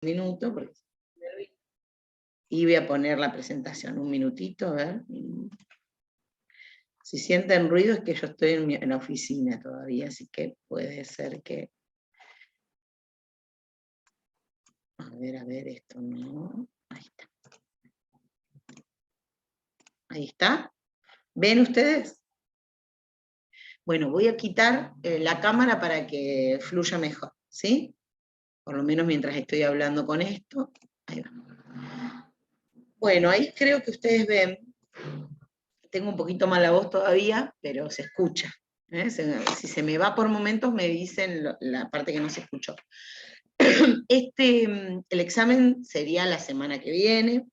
minuto, porque... y voy a poner la presentación, un minutito, a ver. Si sienten ruido es que yo estoy en la oficina todavía, así que puede ser que... A ver, esto no... Ahí está. Ahí está. ¿Ven ustedes? Bueno, voy a quitar la cámara para que fluya mejor, ¿sí? Por lo menos mientras estoy hablando con esto. Ahí va. Bueno, ahí creo que ustedes ven, tengo un poquito más la voz todavía, pero se escucha. Si se me va por momentos me dicen la parte que no se escuchó. El examen sería la semana que viene.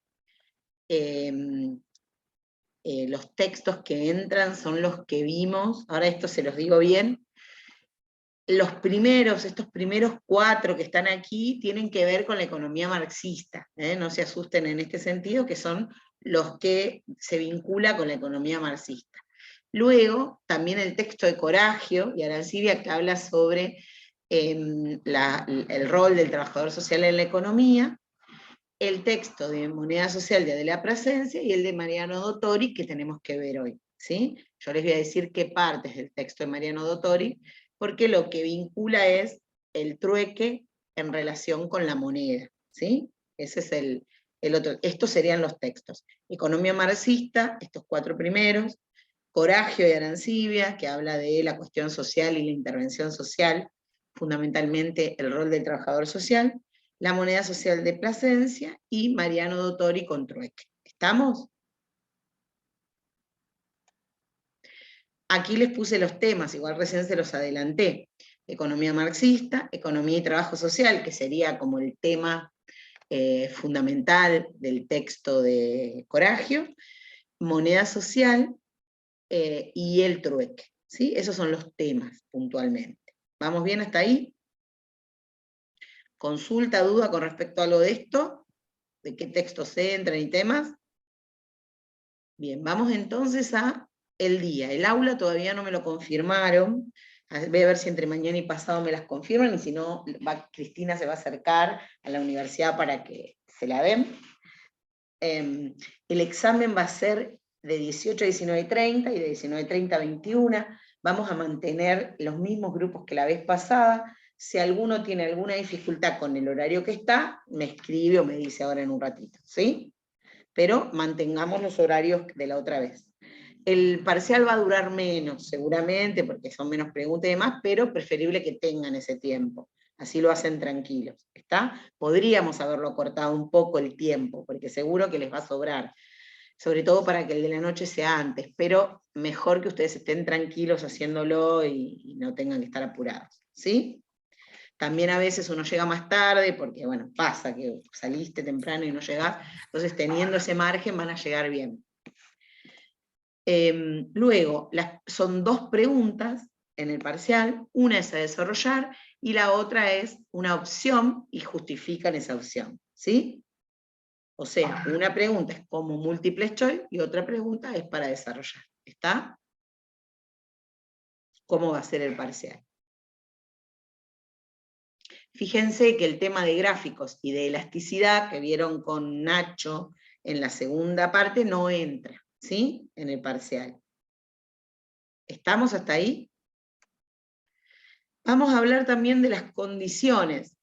Los textos que entran son los que vimos, ahora esto se los digo bien. Estos primeros 4 que están aquí, tienen que ver con la economía marxista, no se asusten en este sentido, que son los que se vincula con la economía marxista. Luego, también el texto de Coragio y Arancibia, que habla sobre el rol del trabajador social en la economía, el texto de Moneda Social de Adela Plasencia y el de Mariano Dottori, que tenemos que ver hoy, ¿sí? Yo les voy a decir qué partes del texto de Mariano Dottori, porque lo que vincula es el trueque en relación con la moneda, ¿sí? Ese es el otro. Estos serían los textos. Economía marxista, estos 4 primeros, Coragio y Arancibia, que habla de la cuestión social y la intervención social, fundamentalmente el rol del trabajador social, la moneda social de Plasencia y Mariano Dottori con trueque. ¿Estamos? Aquí les puse los temas, igual recién se los adelanté. Economía marxista, economía y trabajo social, que sería como el tema fundamental del texto de Coragio, moneda social y el trueque, ¿sí? Esos son los temas puntualmente. ¿Vamos bien hasta ahí? ¿Consulta, duda con respecto a lo de esto? ¿De qué textos se entran y temas? Bien, vamos entonces a el día. El aula todavía no me lo confirmaron. Voy a ver si entre mañana y pasado me las confirman, y si no, Cristina se va a acercar a la universidad para que se la den. El examen va a ser de 18 a 19:30 y de 19:30 a 21. Vamos a mantener los mismos grupos que la vez pasada. Si alguno tiene alguna dificultad con el horario que está, me escribe o me dice ahora en un ratito, ¿sí? Pero mantengamos los horarios de la otra vez. El parcial va a durar menos, seguramente, porque son menos preguntas y demás, pero preferible que tengan ese tiempo. Así lo hacen tranquilos, ¿está? Podríamos haberlo cortado un poco el tiempo, porque seguro que les va a sobrar, sobre todo para que el de la noche sea antes, pero mejor que ustedes estén tranquilos haciéndolo y no tengan que estar apurados, ¿sí? También a veces uno llega más tarde, porque bueno, pasa que saliste temprano y no llegás, entonces teniendo ese margen van a llegar bien. Luego, son 2 preguntas en el parcial, una es a desarrollar y la otra es una opción y justifican esa opción, ¿sí? O sea, una pregunta es como múltiple choice y otra pregunta es para desarrollar, ¿está? ¿Cómo va a ser el parcial? Fíjense que el tema de gráficos y de elasticidad que vieron con Nacho en la segunda parte no entra, ¿sí? En el parcial. ¿Estamos hasta ahí? Vamos a hablar también de las condiciones.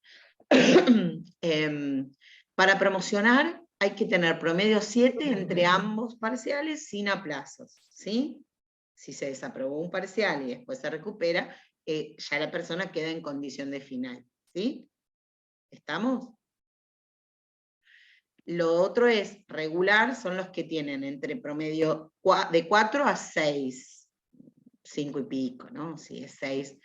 Para promocionar hay que tener promedio 7 entre ambos parciales sin aplazos, ¿sí? Si se desaprobó un parcial y después se recupera, ya la persona queda en condición de final, ¿sí? ¿Estamos? Lo otro es regular, son los que tienen entre promedio de 4 a 6, 5 y pico, ¿no? Si es 6.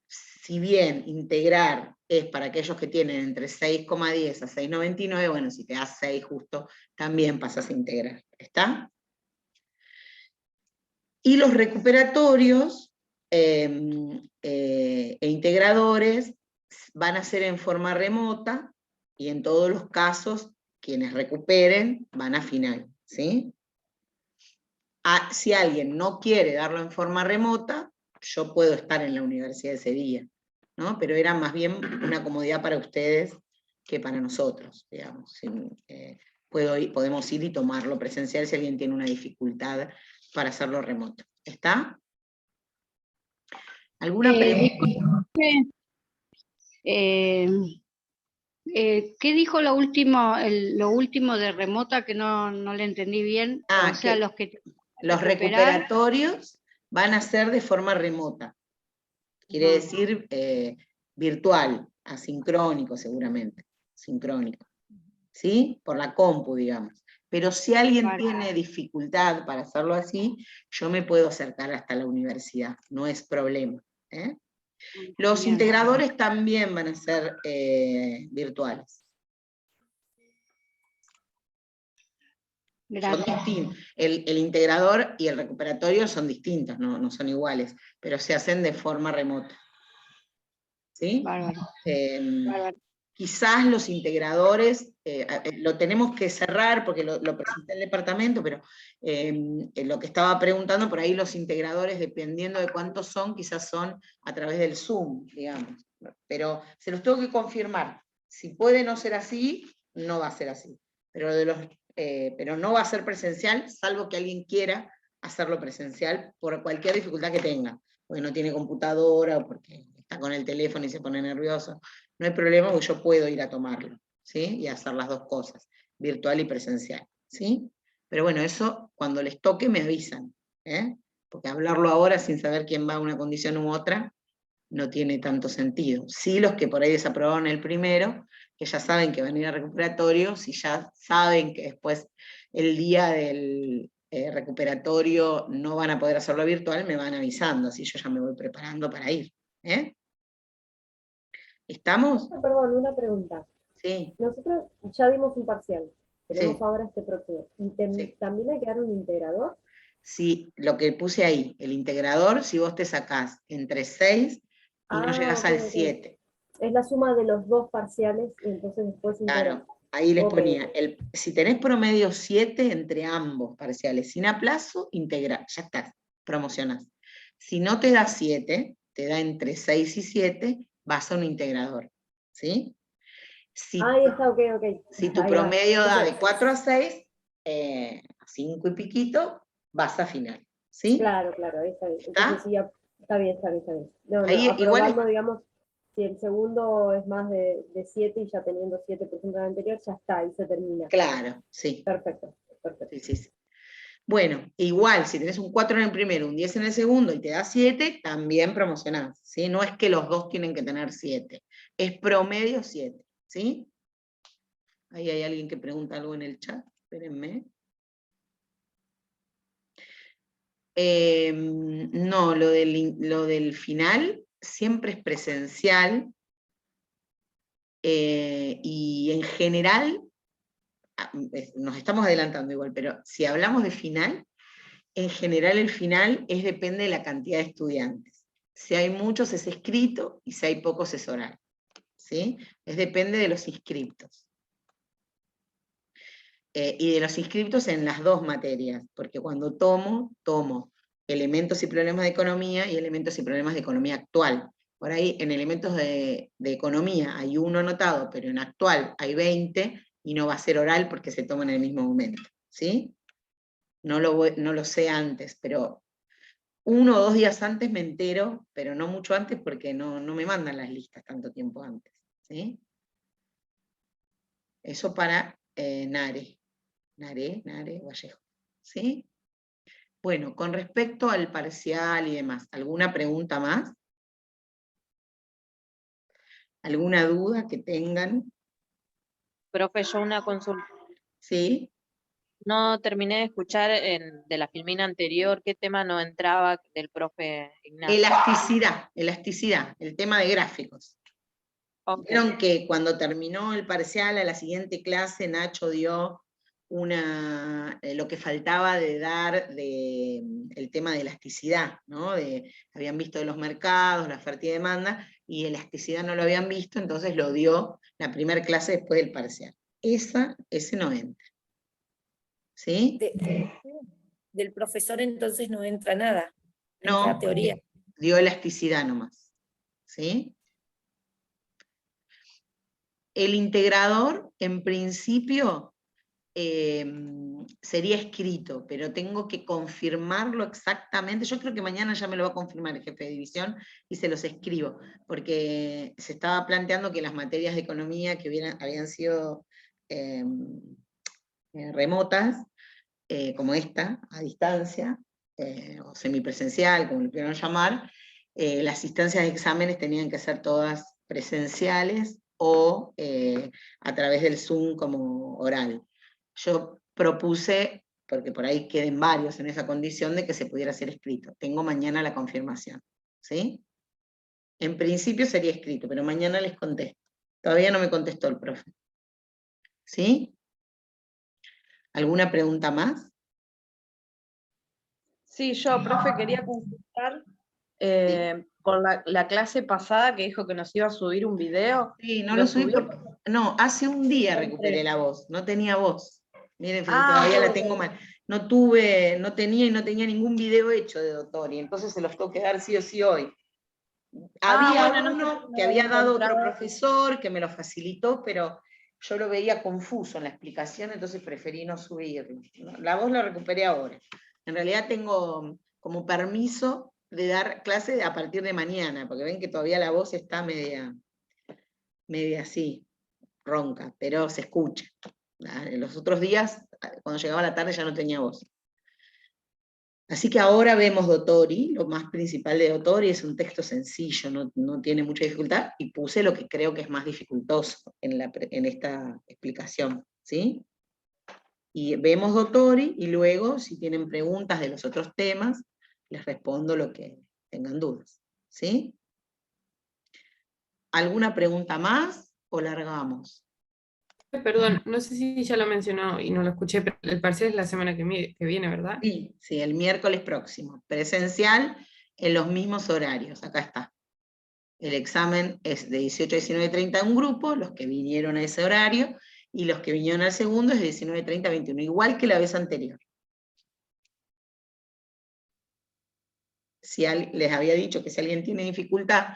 Si bien integrar es para aquellos que tienen entre 6,10 a 6,99, bueno, si te das 6 justo, también pasas a integrar, ¿está? Y los recuperatorios e integradores van a ser en forma remota, y en todos los casos, quienes recuperen van a final, ¿sí? Si alguien no quiere darlo en forma remota, yo puedo estar en la universidad ese día, ¿no? Pero era más bien una comodidad para ustedes que para nosotros, digamos. Podemos ir y tomarlo presencial si alguien tiene una dificultad para hacerlo remoto. ¿Está? ¿Alguna pregunta? ¿Qué dijo lo último de remota que no le entendí bien? O sea, los recuperatorios van a ser de forma remota. Quiere decir virtual, asincrónico seguramente, sincrónico. ¿Sí? Por la compu, digamos. Pero si alguien tiene dificultad para hacerlo así, yo me puedo acercar hasta la universidad, no es problema. Los integradores también van a ser virtuales. Son distintos. El integrador y el recuperatorio son distintos, no son iguales, pero se hacen de forma remota. ¿Sí? Quizás los integradores, lo tenemos que cerrar porque lo presenté el departamento, pero lo que estaba preguntando, por ahí los integradores, dependiendo de cuántos son, quizás son a través del Zoom, digamos. Pero se los tengo que confirmar. Si puede no ser así, no va a ser así. Pero no va a ser presencial, salvo que alguien quiera hacerlo presencial por cualquier dificultad que tenga. Porque no tiene computadora o porque está con el teléfono y se pone nervioso. No hay problema porque yo puedo ir a tomarlo, ¿sí? Y hacer las dos cosas, virtual y presencial, ¿sí? Pero bueno, eso cuando les toque me avisan, porque hablarlo ahora sin saber quién va a una condición u otra no tiene tanto sentido. Sí, los que por ahí desaprobaron el primero, que ya saben que van a ir a recuperatorio, si ya saben que después el día del recuperatorio no van a poder hacerlo virtual, me van avisando, así yo ya me voy preparando para ir. ¿Estamos? Perdón, una pregunta. Sí. Nosotros ya dimos un parcial, tenemos Sí. ahora este próximo. ¿Y también hay que dar un integrador? Sí, lo que puse ahí, el integrador, si vos te sacás entre 6 y no llegás al 7. Es la suma de los dos parciales y entonces después integras. Claro, ahí les ponía, si tenés promedio 7 entre ambos parciales, sin aplazo, integra, ya estás, promocionás. Si no te da 7, te da entre 6 y 7, vas a un integrador, ¿sí? Ahí está, ok. Si tu promedio da de 4 a 6, a 5 y piquito, vas a final, ¿sí? Claro, ahí está bien. ¿Está? Entonces sí, está bien. Ahí, aprobando, igual, digamos, si el segundo es más de 7 y ya teniendo 7% del anterior, ya está, ahí se termina. Claro, sí. Perfecto. Sí. Bueno, igual, si tenés un 4 en el primero, un 10 en el segundo y te da 7, también promocionás, ¿sí? No es que los dos tienen que tener 7, es promedio 7, ¿sí? Ahí hay alguien que pregunta algo en el chat, espérenme. No, lo del final siempre es presencial y en general, nos estamos adelantando igual, pero si hablamos de final, en general el final depende de la cantidad de estudiantes. Si hay muchos es escrito y si hay pocos es oral, ¿sí? Depende de los inscriptos. Y de los inscriptos en las dos materias, porque cuando tomo elementos y problemas de economía y elementos y problemas de economía actual. Por ahí en elementos de economía hay uno anotado, pero en actual hay 20 y no va a ser oral porque se toma en el mismo momento, ¿sí? No lo sé antes, pero 1 o 2 días antes me entero, pero no mucho antes porque no me mandan las listas tanto tiempo antes, ¿sí? Eso para Nare, Vallejo, ¿sí? Bueno, con respecto al parcial y demás, ¿alguna pregunta más? ¿Alguna duda que tengan? Profe, yo una consulta. ¿Sí? No terminé de escuchar de la filmina anterior, ¿qué tema no entraba del profe Ignacio? Elasticidad, el tema de gráficos. Okay. Vieron que cuando terminó el parcial, a la siguiente clase, Nacho dio lo que faltaba de dar el tema de elasticidad, ¿no? Habían visto de los mercados, la oferta y demanda, y elasticidad no lo habían visto, entonces lo dio la primera clase después del parcial. Ese no entra. ¿Sí? Del profesor entonces no entra nada, No, entra teoría. Dio elasticidad nomás. ¿Sí? El integrador, en principio, sería escrito, pero tengo que confirmarlo exactamente. Yo creo que mañana ya me lo va a confirmar el jefe de división y se los escribo, porque se estaba planteando que las materias de economía que habían sido remotas, como esta, a distancia, o semipresencial, como lo quieran llamar, las instancias de exámenes tenían que ser todas presenciales o a través del Zoom como oral. Yo propuse, porque por ahí queden varios en esa condición, de que se pudiera hacer escrito. Tengo mañana la confirmación, ¿sí? En principio sería escrito, pero mañana les contesto. Todavía no me contestó el profe. ¿Sí? ¿Alguna pregunta más? Sí, yo, profe, quería consultar con la clase pasada que dijo que nos iba a subir un video. Sí, no ¿Lo lo subí subió? porque... No, hace un día recuperé la voz, no tenía voz. Miren, todavía la tengo mal. No tenía y no tenía ningún video hecho de Dottori, entonces se los tengo que dar sí o sí hoy. Había bueno, no, uno no que lo había dado otro encontrado. profesor que me lo facilitó, pero yo lo veía confuso en la explicación, entonces preferí no subirlo. La voz la recuperé ahora. En realidad tengo como permiso de dar clase a partir de mañana, porque ven que todavía la voz está media así, ronca, pero se escucha. En los otros días, cuando llegaba la tarde, ya no tenía voz. Así que ahora vemos Dottori. Lo más principal de Dottori es un texto sencillo, no tiene mucha dificultad, y puse lo que creo que es más dificultoso en esta explicación, ¿sí? Y vemos Dottori, y luego, si tienen preguntas de los otros temas, les respondo lo que tengan dudas, ¿sí? ¿Alguna pregunta más o largamos? Perdón, no sé si ya lo mencionó y no lo escuché, pero el parcial es la semana que viene, ¿verdad? Sí, el miércoles próximo. Presencial en los mismos horarios. Acá está. El examen es de 18 a 19:30 en un grupo, los que vinieron a ese horario, y los que vinieron al segundo es de 19:30 a 21, igual que la vez anterior. Les había dicho que si alguien tiene dificultad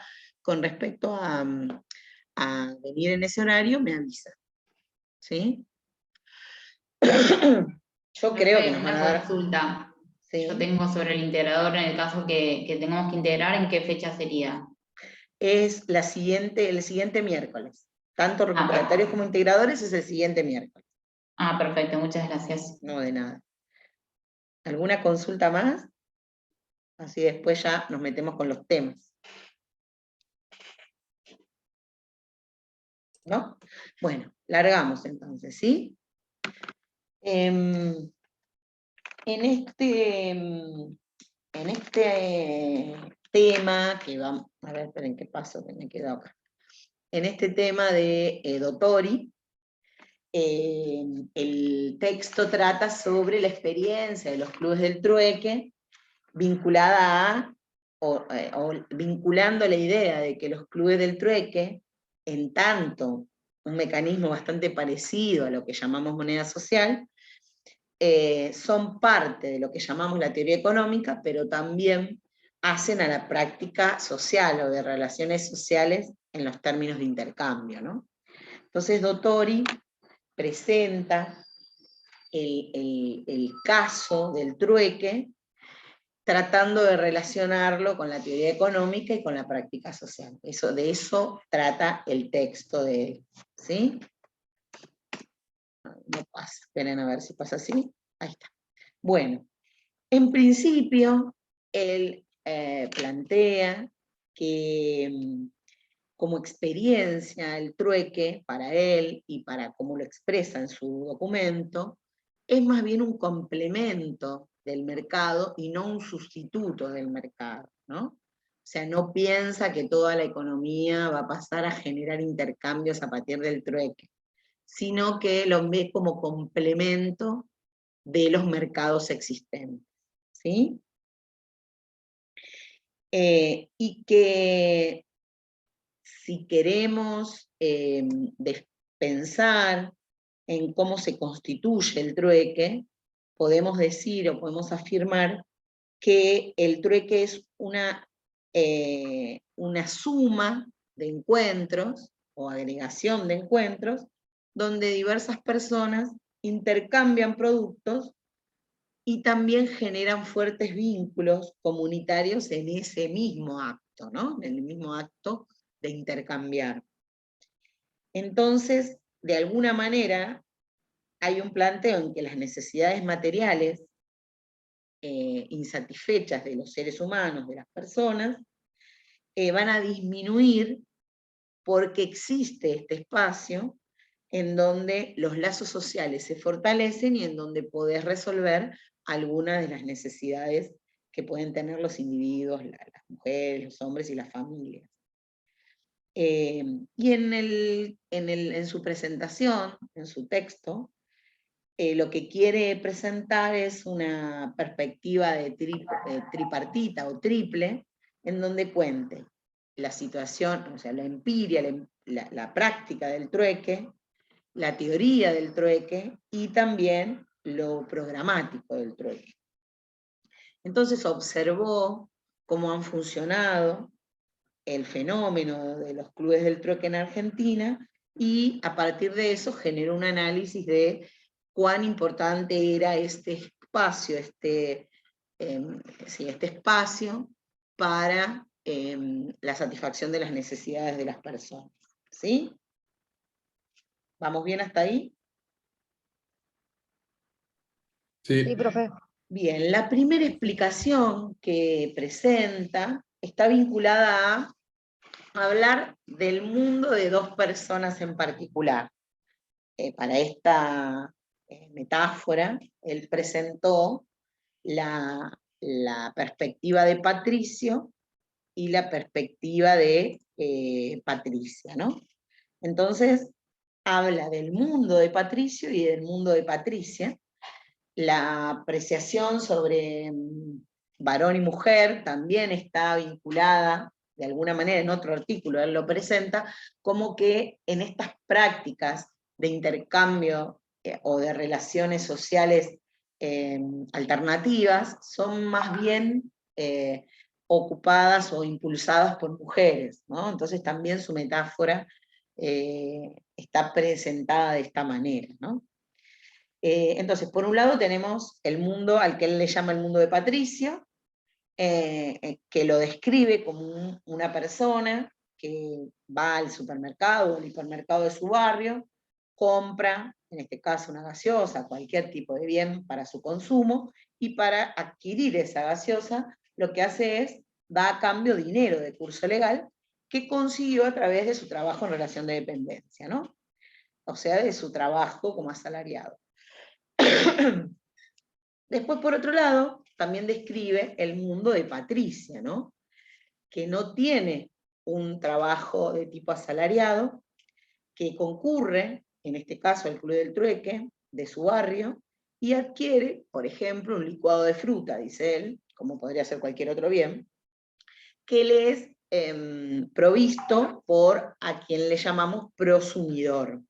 con respecto a venir en ese horario, me avisa. ¿Sí? Yo creo que nos van a dar... consulta. ¿Sí? Yo tengo sobre el integrador en el caso que tengamos que integrar, ¿en qué fecha sería? Es el siguiente miércoles. Tanto recuperatorios como integradores es el siguiente miércoles. Ah, perfecto, muchas gracias. No, de nada. ¿Alguna consulta más? Así después ya nos metemos con los temas. ¿No? Bueno, largamos entonces, ¿sí? En este tema que vamos, a ver, esperen qué paso que me quedo acá. En este tema de Dottori, el texto trata sobre la experiencia de los clubes del trueque vinculada o vinculando la idea de que los clubes del trueque, en tanto un mecanismo bastante parecido a lo que llamamos moneda social, son parte de lo que llamamos la teoría económica, pero también hacen a la práctica social o de relaciones sociales en los términos de intercambio, ¿no? Entonces Dottori presenta el caso del trueque, tratando de relacionarlo con la teoría económica y con la práctica social. De eso trata el texto de él, ¿sí? No pasa, esperen a ver si pasa así. Ahí está. Bueno, en principio, él plantea que como experiencia el trueque, para él y para cómo lo expresa en su documento, es más bien un complemento del mercado y no un sustituto del mercado, ¿no? O sea, no piensa que toda la economía va a pasar a generar intercambios a partir del trueque, sino que lo ve como complemento de los mercados existentes, ¿sí? Y que si queremos pensar en cómo se constituye el trueque, podemos decir o podemos afirmar que el trueque es una suma de encuentros o agregación de encuentros, donde diversas personas intercambian productos y también generan fuertes vínculos comunitarios en ese mismo acto, ¿no? En el mismo acto de intercambiar. Entonces, de alguna manera, hay un planteo en que las necesidades materiales insatisfechas de los seres humanos, de las personas, van a disminuir porque existe este espacio en donde los lazos sociales se fortalecen y en donde podés resolver algunas de las necesidades que pueden tener los individuos, las mujeres, los hombres y las familias. Y en su presentación, en su texto, lo que quiere presentar es una perspectiva de tripartita o triple, en donde cuente la situación, o sea, la empiria, la práctica del trueque, la teoría del trueque y también lo programático del trueque. Entonces observó cómo han funcionado el fenómeno de los clubes del trueque en Argentina y a partir de eso generó un análisis de cuán importante era este espacio, este espacio para la satisfacción de las necesidades de las personas. ¿Sí? ¿Vamos bien hasta ahí? Sí. Sí, profe. Bien, la primera explicación que presenta está vinculada a hablar del mundo de dos personas en particular. Para esta metáfora, él presentó la perspectiva de Patricio y la perspectiva de Patricia, ¿no? Entonces, habla del mundo de Patricio y del mundo de Patricia. La apreciación sobre varón y mujer también está vinculada, de alguna manera, en otro artículo, él lo presenta, como que en estas prácticas de intercambio o de relaciones sociales alternativas, son más bien ocupadas o impulsadas por mujeres, ¿no? Entonces también su metáfora está presentada de esta manera, ¿no? Entonces, por un lado tenemos el mundo al que él le llama el mundo de Patricio, que lo describe como una persona que va al supermercado o al hipermercado de su barrio, compra, en este caso una gaseosa, cualquier tipo de bien para su consumo, y para adquirir esa gaseosa, lo que hace es, da a cambio dinero de curso legal, que consiguió a través de su trabajo en relación de dependencia, ¿no? O sea, de su trabajo como asalariado. Después, por otro lado, también describe el mundo de Patricia, ¿no? Que no tiene un trabajo de tipo asalariado, que concurre, en este caso al Club del Trueque, de su barrio, y adquiere, por ejemplo, un licuado de fruta, dice él, como podría ser cualquier otro bien, que le es provisto por a quien le llamamos prosumidor.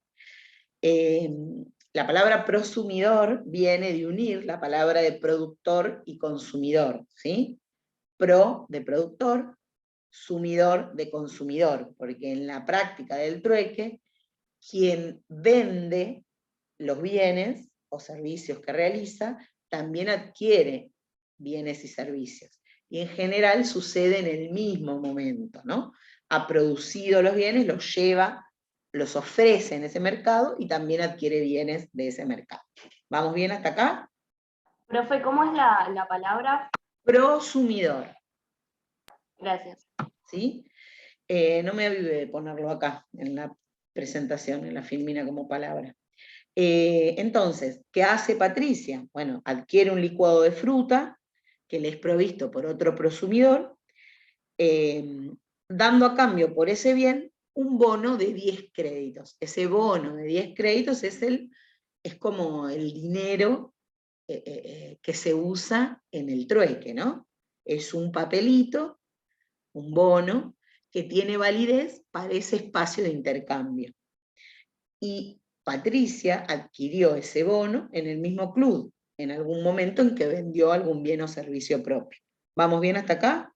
La palabra prosumidor viene de unir la palabra de productor y consumidor, ¿sí? Pro de productor, sumidor de consumidor, porque en la práctica del trueque, quien vende los bienes o servicios que realiza, también adquiere bienes y servicios. Y en general sucede en el mismo momento, ¿no? Ha producido los bienes, los lleva, los ofrece en ese mercado y también adquiere bienes de ese mercado. ¿Vamos bien hasta acá? Profe, ¿cómo es la palabra? Prosumidor. Gracias. ¿Sí? No me avivé de ponerlo acá, en la presentación, en la filmina como palabra. Entonces, ¿qué hace Patricia? Bueno, adquiere un licuado de fruta que le es provisto por otro prosumidor, dando a cambio por ese bien un bono de 10 créditos. Ese bono de 10 créditos es como el dinero que se usa en el trueque, ¿no? Es un papelito, un bono, que tiene validez para ese espacio de intercambio. Y Patricia adquirió ese bono en el mismo club, en algún momento en que vendió algún bien o servicio propio. ¿Vamos bien hasta acá?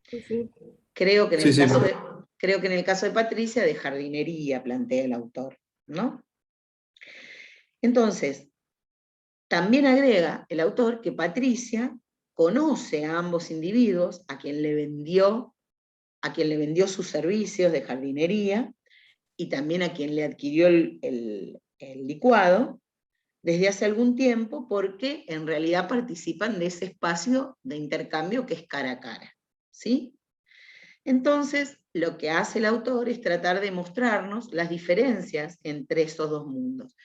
Sí, sí. Creo que en Sí, el sí, caso no. creo que en el caso de Patricia, de jardinería, plantea el autor, ¿no? Entonces, también agrega el autor que Patricia conoce a ambos individuos, a quien le vendió sus servicios de jardinería y también a quien le adquirió el licuado desde hace algún tiempo, porque en realidad participan de ese espacio de intercambio que es cara a cara, ¿sí? Entonces, lo que hace el autor es tratar de mostrarnos las diferencias entre esos dos mundos.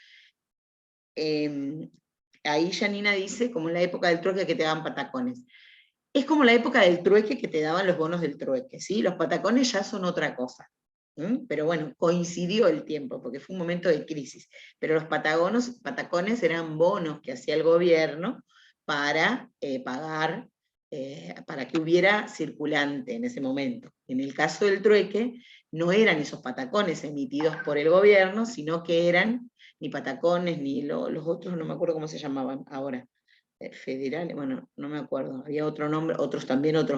Ahí Janina dice, como en la época del trueque que te daban patacones. Es como la época del trueque que te daban los bonos del trueque, ¿sí? Los patacones ya son otra cosa. Pero bueno, coincidió el tiempo, porque fue un momento de crisis. Pero los patacones eran bonos que hacía el gobierno para pagar, para que hubiera circulante en ese momento. En el caso del trueque, no eran esos patacones emitidos por el gobierno, sino que eran ni patacones, ni los otros, no me acuerdo cómo se llamaban ahora, federales, bueno, no me acuerdo, había otro nombre, otros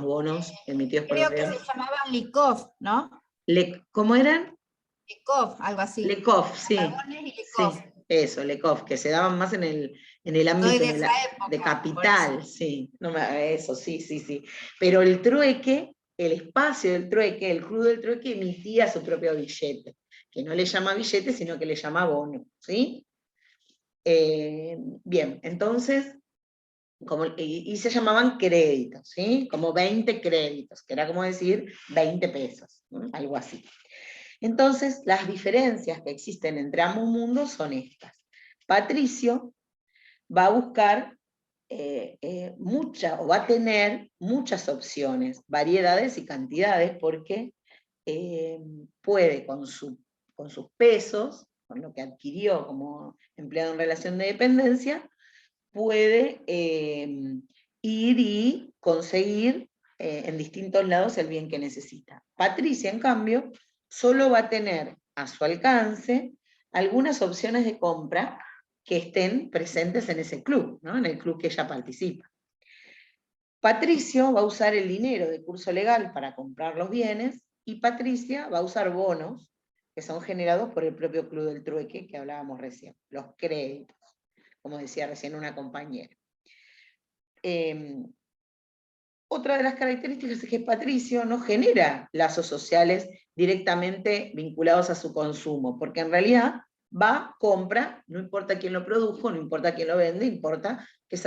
bonos emitidos por el Creo que gobierno. se llamaban Likov, ¿no? ¿Cómo eran? Likov, algo así. Lekov, sí. Patagones y Sí, Likov. eso, Lekov, que se daban más en el ámbito Soy de esa época, de por capital, eso. sí. Eso, sí. Pero el trueque, el espacio del trueque, el club del trueque emitía su propio billete, que no le llama billete, sino que le llama bono, ¿sí? Bien, entonces, y se llamaban créditos, ¿sí? Como 20 créditos, que era como decir 20 pesos, ¿no? Algo así. Entonces, las diferencias que existen entre ambos mundos son estas. Patricio va a buscar o va a tener muchas opciones, variedades y cantidades, porque puede con sus pesos, con lo que adquirió como empleado en relación de dependencia, puede ir y conseguir en distintos lados el bien que necesita. Patricia, en cambio, solo va a tener a su alcance algunas opciones de compra que estén presentes en ese club, ¿no? En el club que ella participa. Patricio va a usar el dinero de curso legal para comprar los bienes y Patricia va a usar bonos que son generados por el propio club del trueque que hablábamos recién, los créditos, como decía recién una compañera. Otra de las características es que Patricio no genera lazos sociales directamente vinculados a su consumo, porque en realidad va, compra, no importa quién lo produjo, no importa quién lo vende, importa que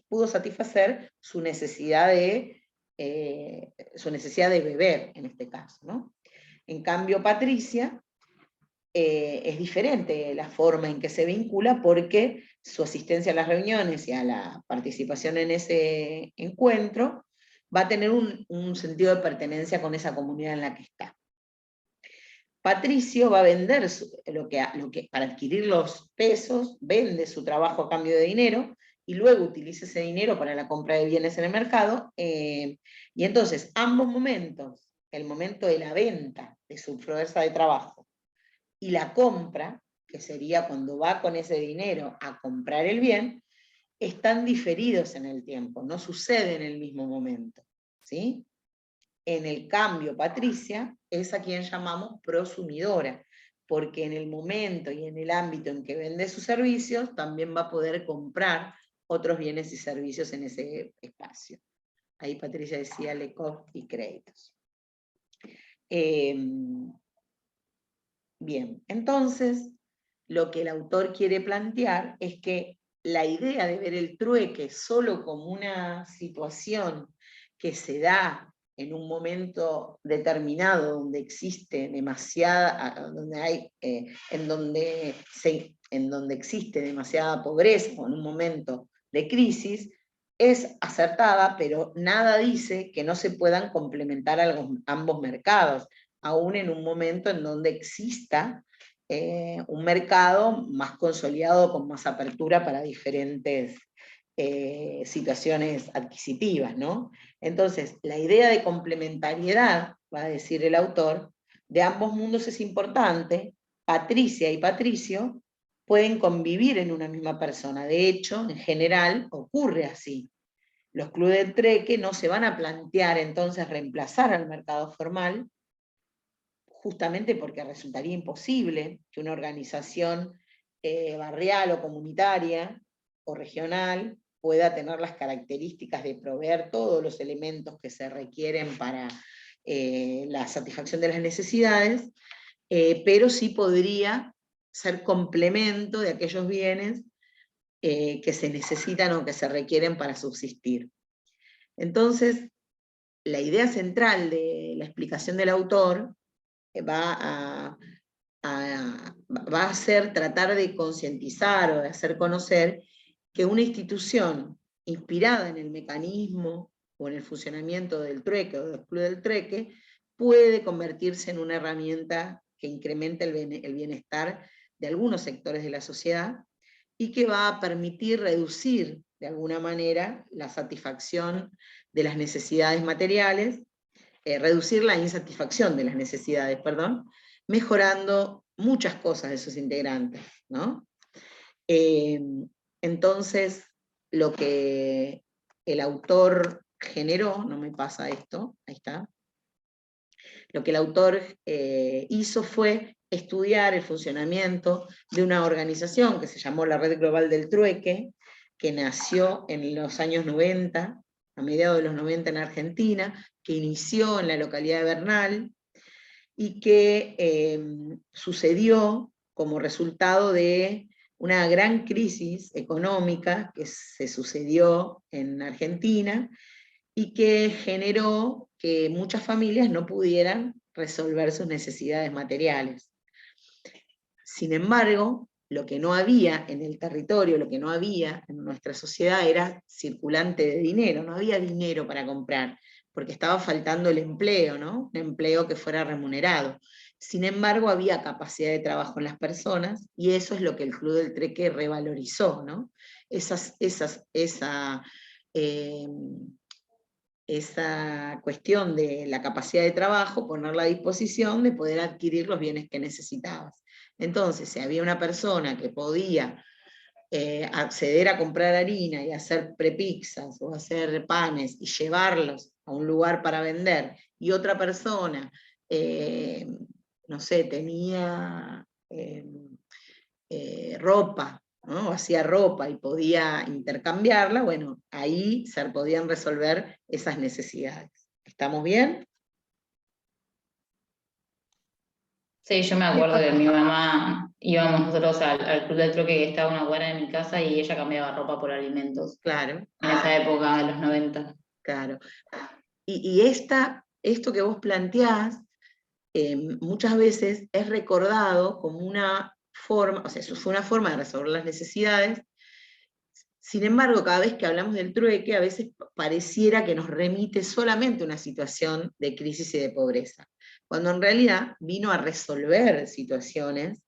pudo satisfacer su necesidad de beber, en este caso, ¿no? En cambio, Patricia es diferente la forma en que se vincula, porque su asistencia a las reuniones y a la participación en ese encuentro va a tener un sentido de pertenencia con esa comunidad en la que está. Patricio va a vender para adquirir los pesos, vende su trabajo a cambio de dinero, y luego utiliza ese dinero para la compra de bienes en el mercado, y entonces ambos momentos, el momento de la venta de su fuerza de trabajo y la compra, que sería cuando va con ese dinero a comprar el bien, están diferidos en el tiempo, no sucede en el mismo momento, ¿sí? En el cambio, Patricia es a quien llamamos prosumidora, porque en el momento y en el ámbito en que vende sus servicios, también va a poder comprar otros bienes y servicios en ese espacio. Ahí Patricia decía Lekov y créditos. Bien, entonces, lo que el autor quiere plantear es que la idea de ver el trueque solo como una situación que se da en un momento determinado donde existe demasiada, en donde existe demasiada pobreza, o en un momento de crisis, es acertada, pero nada dice que no se puedan complementar ambos mercados, aún en un momento en donde exista un mercado más consolidado, con más apertura para diferentes situaciones adquisitivas, ¿no? Entonces, la idea de complementariedad, va a decir el autor, de ambos mundos es importante. Patricia y Patricio pueden convivir en una misma persona. De hecho, en general, ocurre así. los clubes de trueque no se van a plantear entonces reemplazar al mercado formal, justamente porque resultaría imposible que una organización barrial o comunitaria o regional pueda tener las características de proveer todos los elementos que se requieren para la satisfacción de las necesidades, pero sí podría ser complemento de aquellos bienes que se necesitan o que se requieren para subsistir. Entonces, la idea central de la explicación del autor va a ser tratar de concientizar o de hacer conocer que una institución inspirada en el mecanismo o en el funcionamiento del trueque o del club del trueque puede convertirse en una herramienta que incremente el bienestar de algunos sectores de la sociedad y que va a permitir reducir de alguna manera la satisfacción de las necesidades materiales, reducir la insatisfacción de las necesidades, perdón, mejorando muchas cosas de sus integrantes, ¿no? Entonces, lo que el autor generó, no me pasa esto, ahí está, lo que el autor hizo fue estudiar el funcionamiento de una organización que se llamó la Red Global del Trueque, que nació en los años 90, a mediados de los 90 en Argentina, que inició en la localidad de Bernal, y que sucedió como resultado de una gran crisis económica que se sucedió en Argentina, y que generó que muchas familias no pudieran resolver sus necesidades materiales. Sin embargo, lo que no había en el territorio, lo que no había en nuestra sociedad era circulante de dinero, no había dinero para comprar, porque estaba faltando el empleo, ¿no? Un empleo que fuera remunerado. Sin embargo, había capacidad de trabajo en las personas, y eso es lo que el Club del Trueque revalorizó, ¿no? Esa cuestión de la capacidad de trabajo, ponerla a disposición de poder adquirir los bienes que necesitabas. Entonces, si había una persona que podía acceder a comprar harina y hacer prepizzas o hacer panes y llevarlos a un lugar para vender, y otra persona, no sé, tenía ropa, ¿no? Hacía ropa y podía intercambiarla, bueno, ahí se podían resolver esas necesidades. ¿Estamos bien? Sí, yo me acuerdo que mi mamá, íbamos nosotros al club del trueque que estaba a una cuadra de mi casa y ella cambiaba ropa por alimentos. Claro. En esa época de los 90. Claro. Y esto que vos planteás, muchas veces es recordado como una forma, o sea, eso fue una forma de resolver las necesidades. Sin embargo, cada vez que hablamos del trueque, a veces pareciera que nos remite solamente a una situación de crisis y de pobreza, cuando en realidad vino a resolver situaciones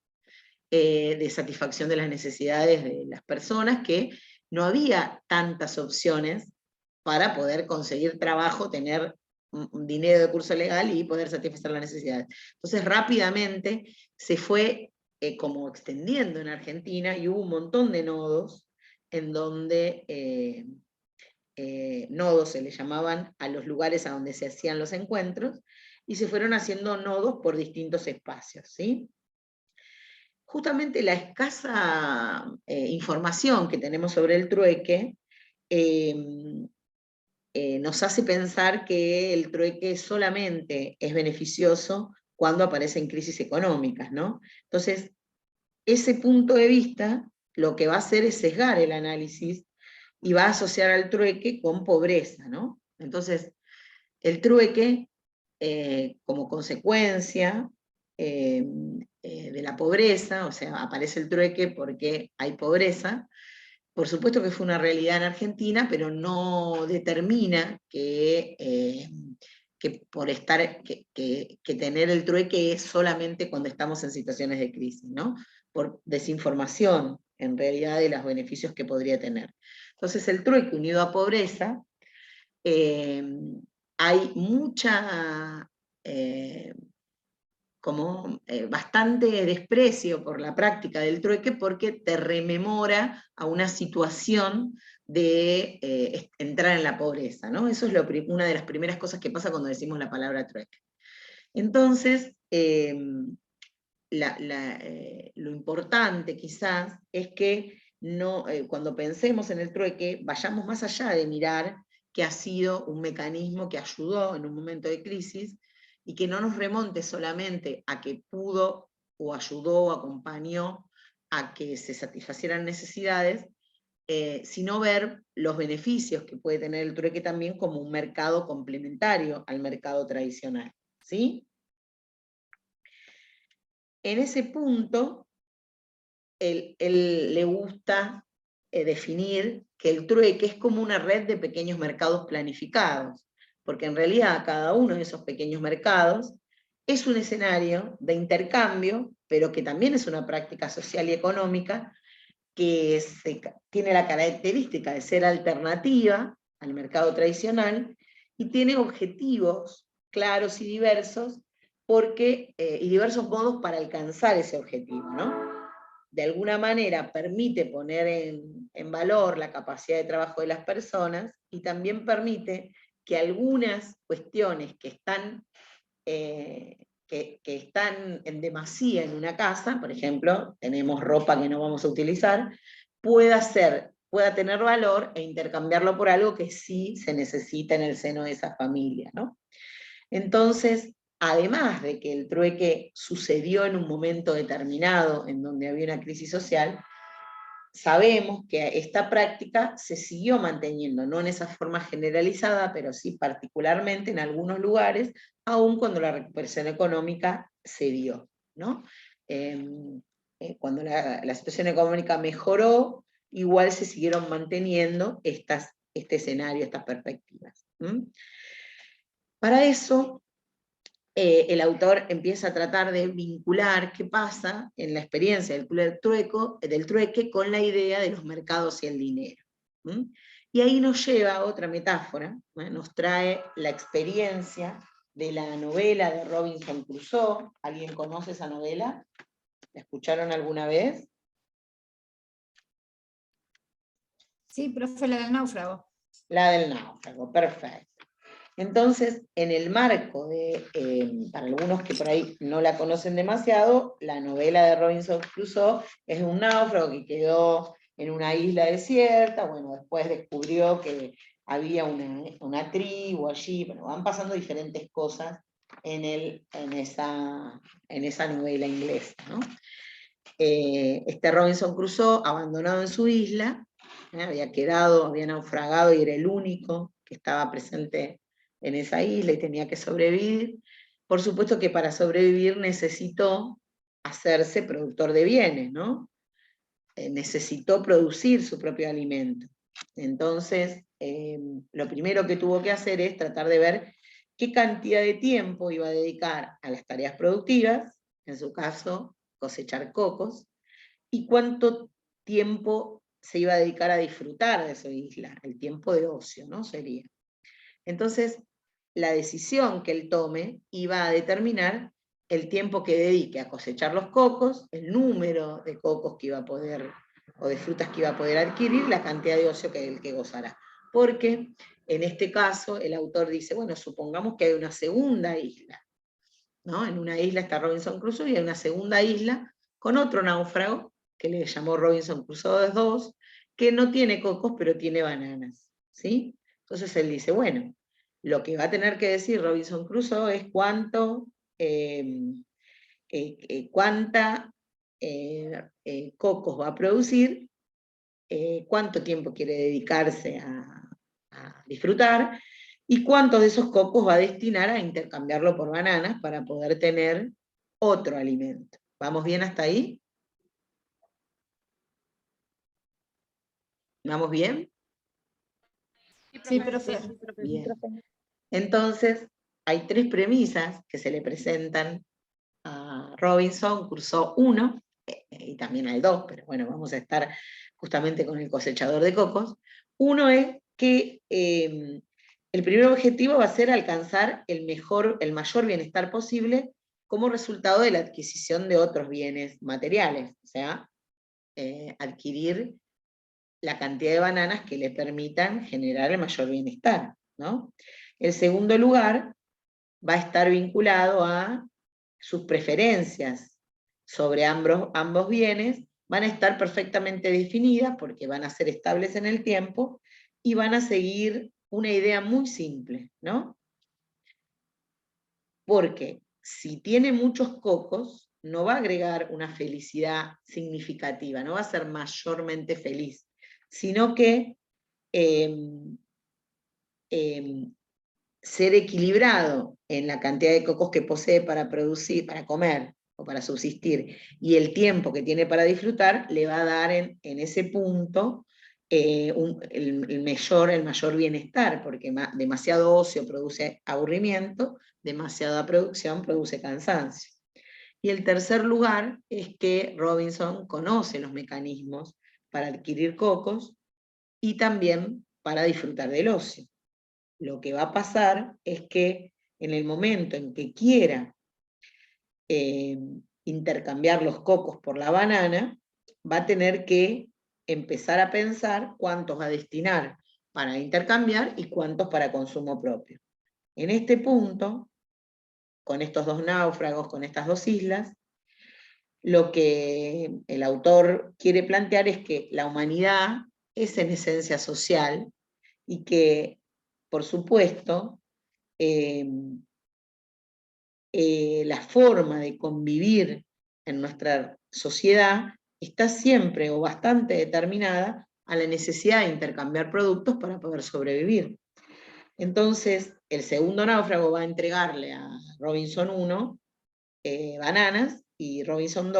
de satisfacción de las necesidades de las personas, que no había tantas opciones para poder conseguir trabajo, tener un dinero de curso legal y poder satisfacer las necesidades. Entonces rápidamente se fue como extendiendo en Argentina, y hubo un montón de nodos en donde nodos se le llamaban a los lugares a donde se hacían los encuentros, y se fueron haciendo nodos por distintos espacios, ¿sí? Justamente la escasa información que tenemos sobre el trueque nos hace pensar que el trueque solamente es beneficioso cuando aparecen crisis económicas, ¿no? Entonces, ese punto de vista lo que va a hacer es sesgar el análisis y va a asociar al trueque con pobreza, ¿no? Entonces, el trueque, como consecuencia de la pobreza, o sea, aparece el trueque porque hay pobreza. Por supuesto que fue una realidad en Argentina, pero no determina que por estar, que tener el trueque es solamente cuando estamos en situaciones de crisis, ¿no? Por desinformación, en realidad, de los beneficios que podría tener. Entonces, el trueque unido a pobreza, hay mucha como bastante desprecio por la práctica del trueque porque te rememora a una situación de entrar en la pobreza, ¿no? Eso es una de las primeras cosas que pasa cuando decimos la palabra trueque. Entonces, lo importante quizás es que no, cuando pensemos en el trueque, vayamos más allá de mirar que ha sido un mecanismo que ayudó en un momento de crisis, y que no nos remonte solamente a que pudo o ayudó o acompañó a que se satisfacieran necesidades, sino ver los beneficios que puede tener el trueque también como un mercado complementario al mercado tradicional, ¿sí? En ese punto, él le gusta definir que el trueque es como una red de pequeños mercados planificados, porque en realidad cada uno de esos pequeños mercados es un escenario de intercambio, pero que también es una práctica social y económica que tiene la característica de ser alternativa al mercado tradicional y tiene objetivos claros y diversos, y diversos modos para alcanzar ese objetivo, ¿no? De alguna manera permite poner en valor la capacidad de trabajo de las personas, y también permite que algunas cuestiones que están en demasía en una casa, por ejemplo, tenemos ropa que no vamos a utilizar, pueda tener valor e intercambiarlo por algo que sí se necesita en el seno de esa familia, ¿no? Entonces, además de que el trueque sucedió en un momento determinado en donde había una crisis social, sabemos que esta práctica se siguió manteniendo, no en esa forma generalizada, pero sí particularmente en algunos lugares, aun cuando la recuperación económica se dio, ¿no? Cuando la situación económica mejoró, igual se siguieron manteniendo este escenario, estas perspectivas. Para eso, el autor empieza a tratar de vincular qué pasa en la experiencia del trueque con la idea de los mercados y el dinero. Y ahí nos lleva a otra metáfora, nos trae la experiencia de la novela de Robinson Crusoe. ¿Alguien conoce esa novela? ¿La escucharon alguna vez? Sí, profe, la del náufrago. La del náufrago, perfecto. Entonces, en el marco de, para algunos que por ahí no la conocen demasiado, la novela de Robinson Crusoe es un náufrago que quedó en una isla desierta, bueno, después descubrió que había una tribu allí, bueno, van pasando diferentes cosas en esa novela inglesa, ¿no? Este Robinson Crusoe, abandonado en su isla, había naufragado y era el único que estaba presente en esa isla y tenía que sobrevivir. Por supuesto que para sobrevivir necesitó hacerse productor de bienes, ¿no? Necesitó producir su propio alimento. Entonces, lo primero que tuvo que hacer es tratar de ver qué cantidad de tiempo iba a dedicar a las tareas productivas, en su caso, cosechar cocos, y cuánto tiempo se iba a dedicar a disfrutar de su isla, el tiempo de ocio, ¿no? Sería. Entonces, la decisión que él tome iba a determinar el tiempo que dedique a cosechar los cocos, el número de cocos que iba a poder, o de frutas que iba a poder adquirir, la cantidad de ocio que gozará. Porque, en este caso, el autor dice, bueno, supongamos que hay una segunda isla, ¿no? En una isla está Robinson Crusoe y hay una segunda isla con otro náufrago, que le llamó Robinson Crusoe II, que no tiene cocos, pero tiene bananas, ¿sí? Entonces él dice, bueno, lo que va a tener que decir Robinson Crusoe es cuánta cocos va a producir, cuánto tiempo quiere dedicarse a disfrutar, y cuántos de esos cocos va a destinar a intercambiarlo por bananas para poder tener otro alimento. ¿Vamos bien hasta ahí? ¿Vamos bien? Sí, profe. Bien. Entonces, hay tres premisas que se le presentan a Robinson Crusoe 1, y también al 2, pero bueno, vamos a estar justamente con el cosechador de cocos. Uno es que el primer objetivo va a ser alcanzar el mayor bienestar posible como resultado de la adquisición de otros bienes materiales, o sea, adquirir la cantidad de bananas que le permitan generar el mayor bienestar, ¿no? El segundo lugar va a estar vinculado a sus preferencias sobre ambos bienes, van a estar perfectamente definidas porque van a ser estables en el tiempo y van a seguir una idea muy simple, ¿no? Porque si tiene muchos cocos, no va a agregar una felicidad significativa, no va a ser mayormente feliz, sino que ser equilibrado en la cantidad de cocos que posee para producir, para comer o para subsistir, y el tiempo que tiene para disfrutar, le va a dar en ese punto el mayor bienestar, porque demasiado ocio produce aburrimiento, demasiada producción produce cansancio. Y el tercer lugar es que Robinson conoce los mecanismos para adquirir cocos y también para disfrutar del ocio. Lo que va a pasar es que en el momento en que quiera intercambiar los cocos por la banana, va a tener que empezar a pensar cuántos va a destinar para intercambiar y cuántos para consumo propio. En este punto, con estos dos náufragos, con estas dos islas, lo que el autor quiere plantear es que la humanidad es en esencia social y que, por supuesto, la forma de convivir en nuestra sociedad está siempre o bastante determinada a la necesidad de intercambiar productos para poder sobrevivir. Entonces, el segundo náufrago va a entregarle a Robinson 1 bananas, y Robinson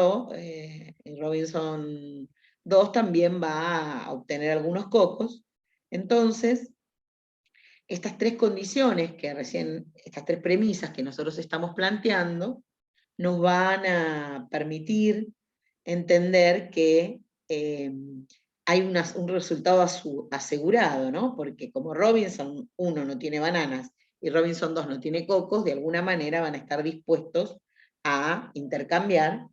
2 también va a obtener algunos cocos. Entonces, estas tres condiciones estas tres premisas que nosotros estamos planteando, nos van a permitir entender que hay un resultado asegurado, ¿no? Porque como Robinson 1 no tiene bananas y Robinson 2 no tiene cocos, de alguna manera van a estar dispuestos a intercambiar,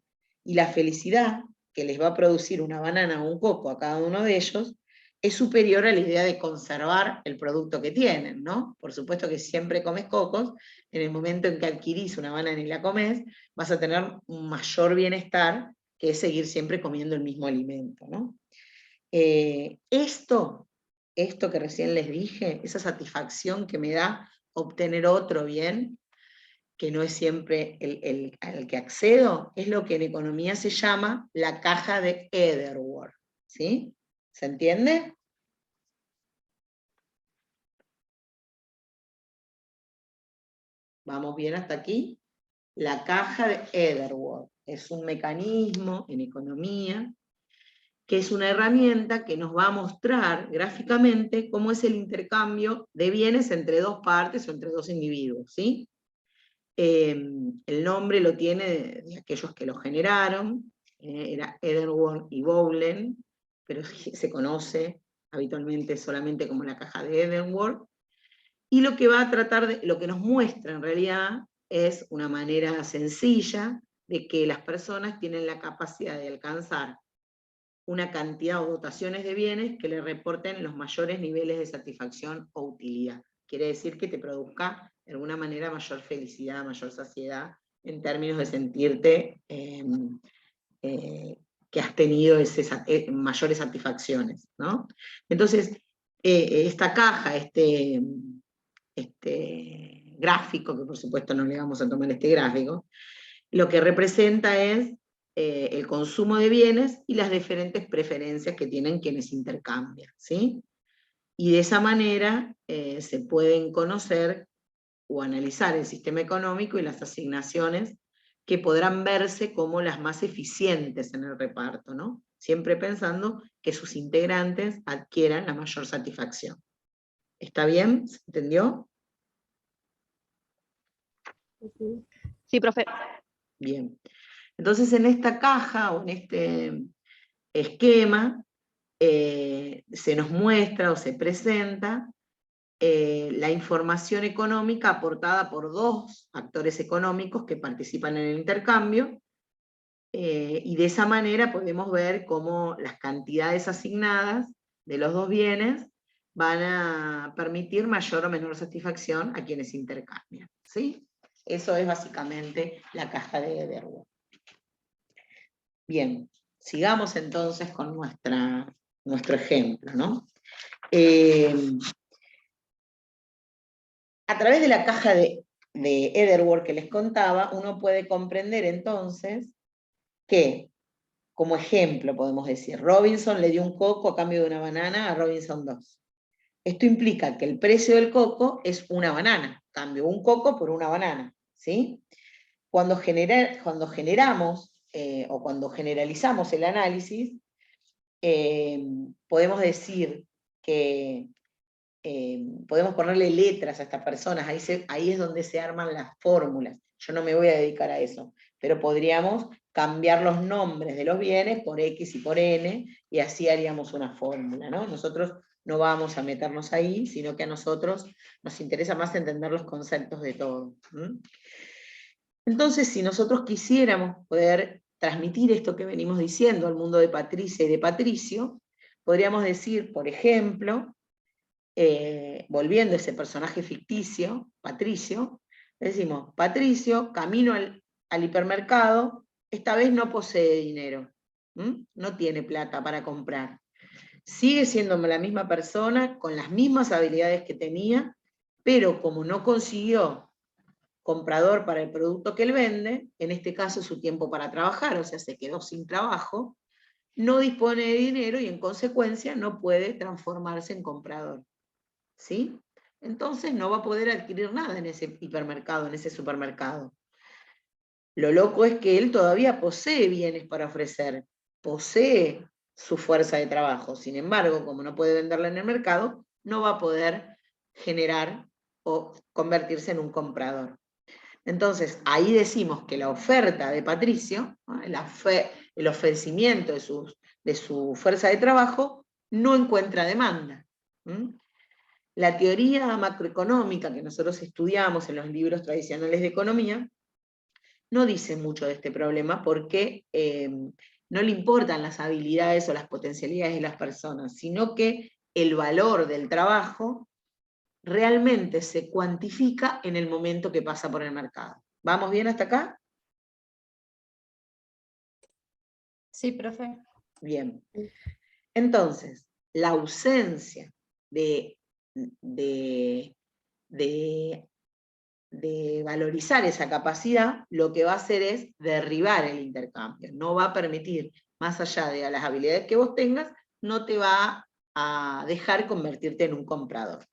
y la felicidad que les va a producir una banana o un coco a cada uno de ellos es superior a la idea de conservar el producto que tienen, ¿no? Por supuesto que siempre comes cocos, en el momento en que adquirís una banana y la comes, vas a tener un mayor bienestar que es seguir siempre comiendo el mismo alimento, ¿no? Esto que recién les dije, esa satisfacción que me da obtener otro bien, que no es siempre al que accedo, es lo que en economía se llama la caja de Edgeworth, ¿sí? ¿Se entiende? ¿Vamos bien hasta aquí? La caja de Edgeworth es un mecanismo en economía que es una herramienta que nos va a mostrar gráficamente cómo es el intercambio de bienes entre dos partes o entre dos individuos, ¿sí? El nombre lo tiene de aquellos que lo generaron, era Edgeworth y Bowlen, pero se conoce habitualmente solamente como la caja de Edgeworth, y lo que va a tratar lo que nos muestra en realidad es una manera sencilla de que las personas tienen la capacidad de alcanzar una cantidad o dotaciones de bienes que le reporten los mayores niveles de satisfacción o utilidad. Quiere decir que te produzca de alguna manera mayor felicidad, mayor saciedad, en términos de sentirte que has tenido mayores satisfacciones, ¿no? Entonces, esta caja, este gráfico, que por supuesto no le vamos a tomar este gráfico, lo que representa es el consumo de bienes y las diferentes preferencias que tienen quienes intercambian, ¿sí? Y de esa manera se pueden conocer o analizar el sistema económico y las asignaciones que podrán verse como las más eficientes en el reparto, ¿no? Siempre pensando que sus integrantes adquieran la mayor satisfacción. ¿Está bien? ¿Se entendió? Sí, profe. Bien. Entonces, en esta caja o en este esquema se nos muestra o se presenta la información económica aportada por dos actores económicos que participan en el intercambio, y de esa manera podemos ver cómo las cantidades asignadas de los dos bienes van a permitir mayor o menor satisfacción a quienes intercambian, ¿sí? Eso es básicamente la caja de Ederworth. Bien, sigamos entonces con nuestro ejemplo, ¿no? A través de la caja de Ederworth que les contaba, uno puede comprender entonces que, como ejemplo podemos decir, Robinson le dio un coco a cambio de una banana a Robinson 2. Esto implica que el precio del coco es una banana, cambio un coco por una banana, ¿sí? Cuando generamos o cuando generalizamos el análisis, podemos decir que podemos ponerle letras a estas personas, ahí es donde se arman las fórmulas. Yo no me voy a dedicar a eso, pero podríamos cambiar los nombres de los bienes por X y por N, y así haríamos una fórmula, ¿no? Nosotros no vamos a meternos ahí, sino que a nosotros nos interesa más entender los conceptos de todo. Entonces, si nosotros quisiéramos poder transmitir esto que venimos diciendo al mundo de Patricia y de Patricio, podríamos decir, por ejemplo, volviendo a ese personaje ficticio, Patricio, decimos, Patricio, camino al hipermercado, esta vez no posee dinero, no tiene plata para comprar. Sigue siendo la misma persona, con las mismas habilidades que tenía, pero como no consiguió comprador para el producto que él vende, en este caso su tiempo para trabajar, o sea, se quedó sin trabajo, no dispone de dinero y en consecuencia no puede transformarse en comprador. ¿Sí? Entonces no va a poder adquirir nada en ese hipermercado, en ese supermercado. Lo loco es que él todavía posee bienes para ofrecer, posee su fuerza de trabajo, sin embargo, como no puede venderla en el mercado, no va a poder generar o convertirse en un comprador. Entonces, ahí decimos que la oferta de Patricio, ¿no? El ofrecimiento de su fuerza de trabajo, no encuentra demanda. La teoría macroeconómica que nosotros estudiamos en los libros tradicionales de economía no dice mucho de este problema porque no le importan las habilidades o las potencialidades de las personas, sino que el valor del trabajo realmente se cuantifica en el momento que pasa por el mercado. ¿Vamos bien hasta acá? Sí, profe. Bien. Entonces, la ausencia de valorizar esa capacidad, lo que va a hacer es derribar el intercambio. No va a permitir, más allá de las habilidades que vos tengas, no te va a dejar convertirte en un comprador.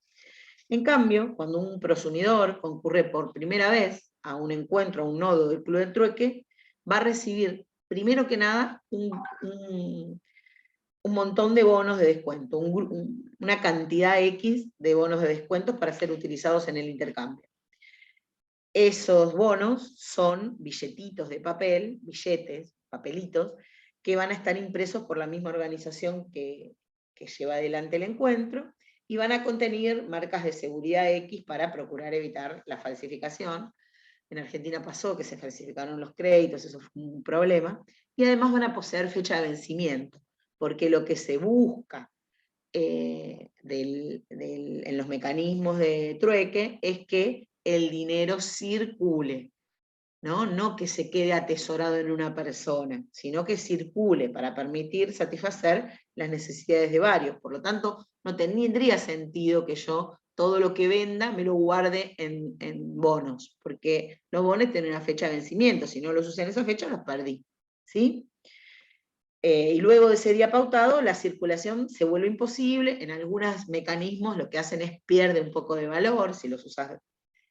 En cambio, cuando un prosumidor concurre por primera vez a un encuentro, a un nodo del Club del Trueque, va a recibir, primero que nada, un montón de bonos de descuento, una cantidad X de bonos de descuentos para ser utilizados en el intercambio. Esos bonos son billetitos de papel, billetes, papelitos, que van a estar impresos por la misma organización que lleva adelante el encuentro, y van a contener marcas de seguridad X para procurar evitar la falsificación. En Argentina pasó que se falsificaron los créditos, eso fue un problema, y además van a poseer fecha de vencimiento, porque lo que se busca en los mecanismos de trueque es que el dinero circule, no que se quede atesorado en una persona, sino que circule para permitir satisfacer las necesidades de varios. Por lo tanto, no tendría sentido que yo todo lo que venda me lo guarde en bonos, porque los bonos tienen una fecha de vencimiento, si no los usé en esa fecha los perdí, ¿sí? Y luego de ese día pautado, la circulación se vuelve imposible. En algunos mecanismos lo que hacen es pierde un poco de valor, si los usas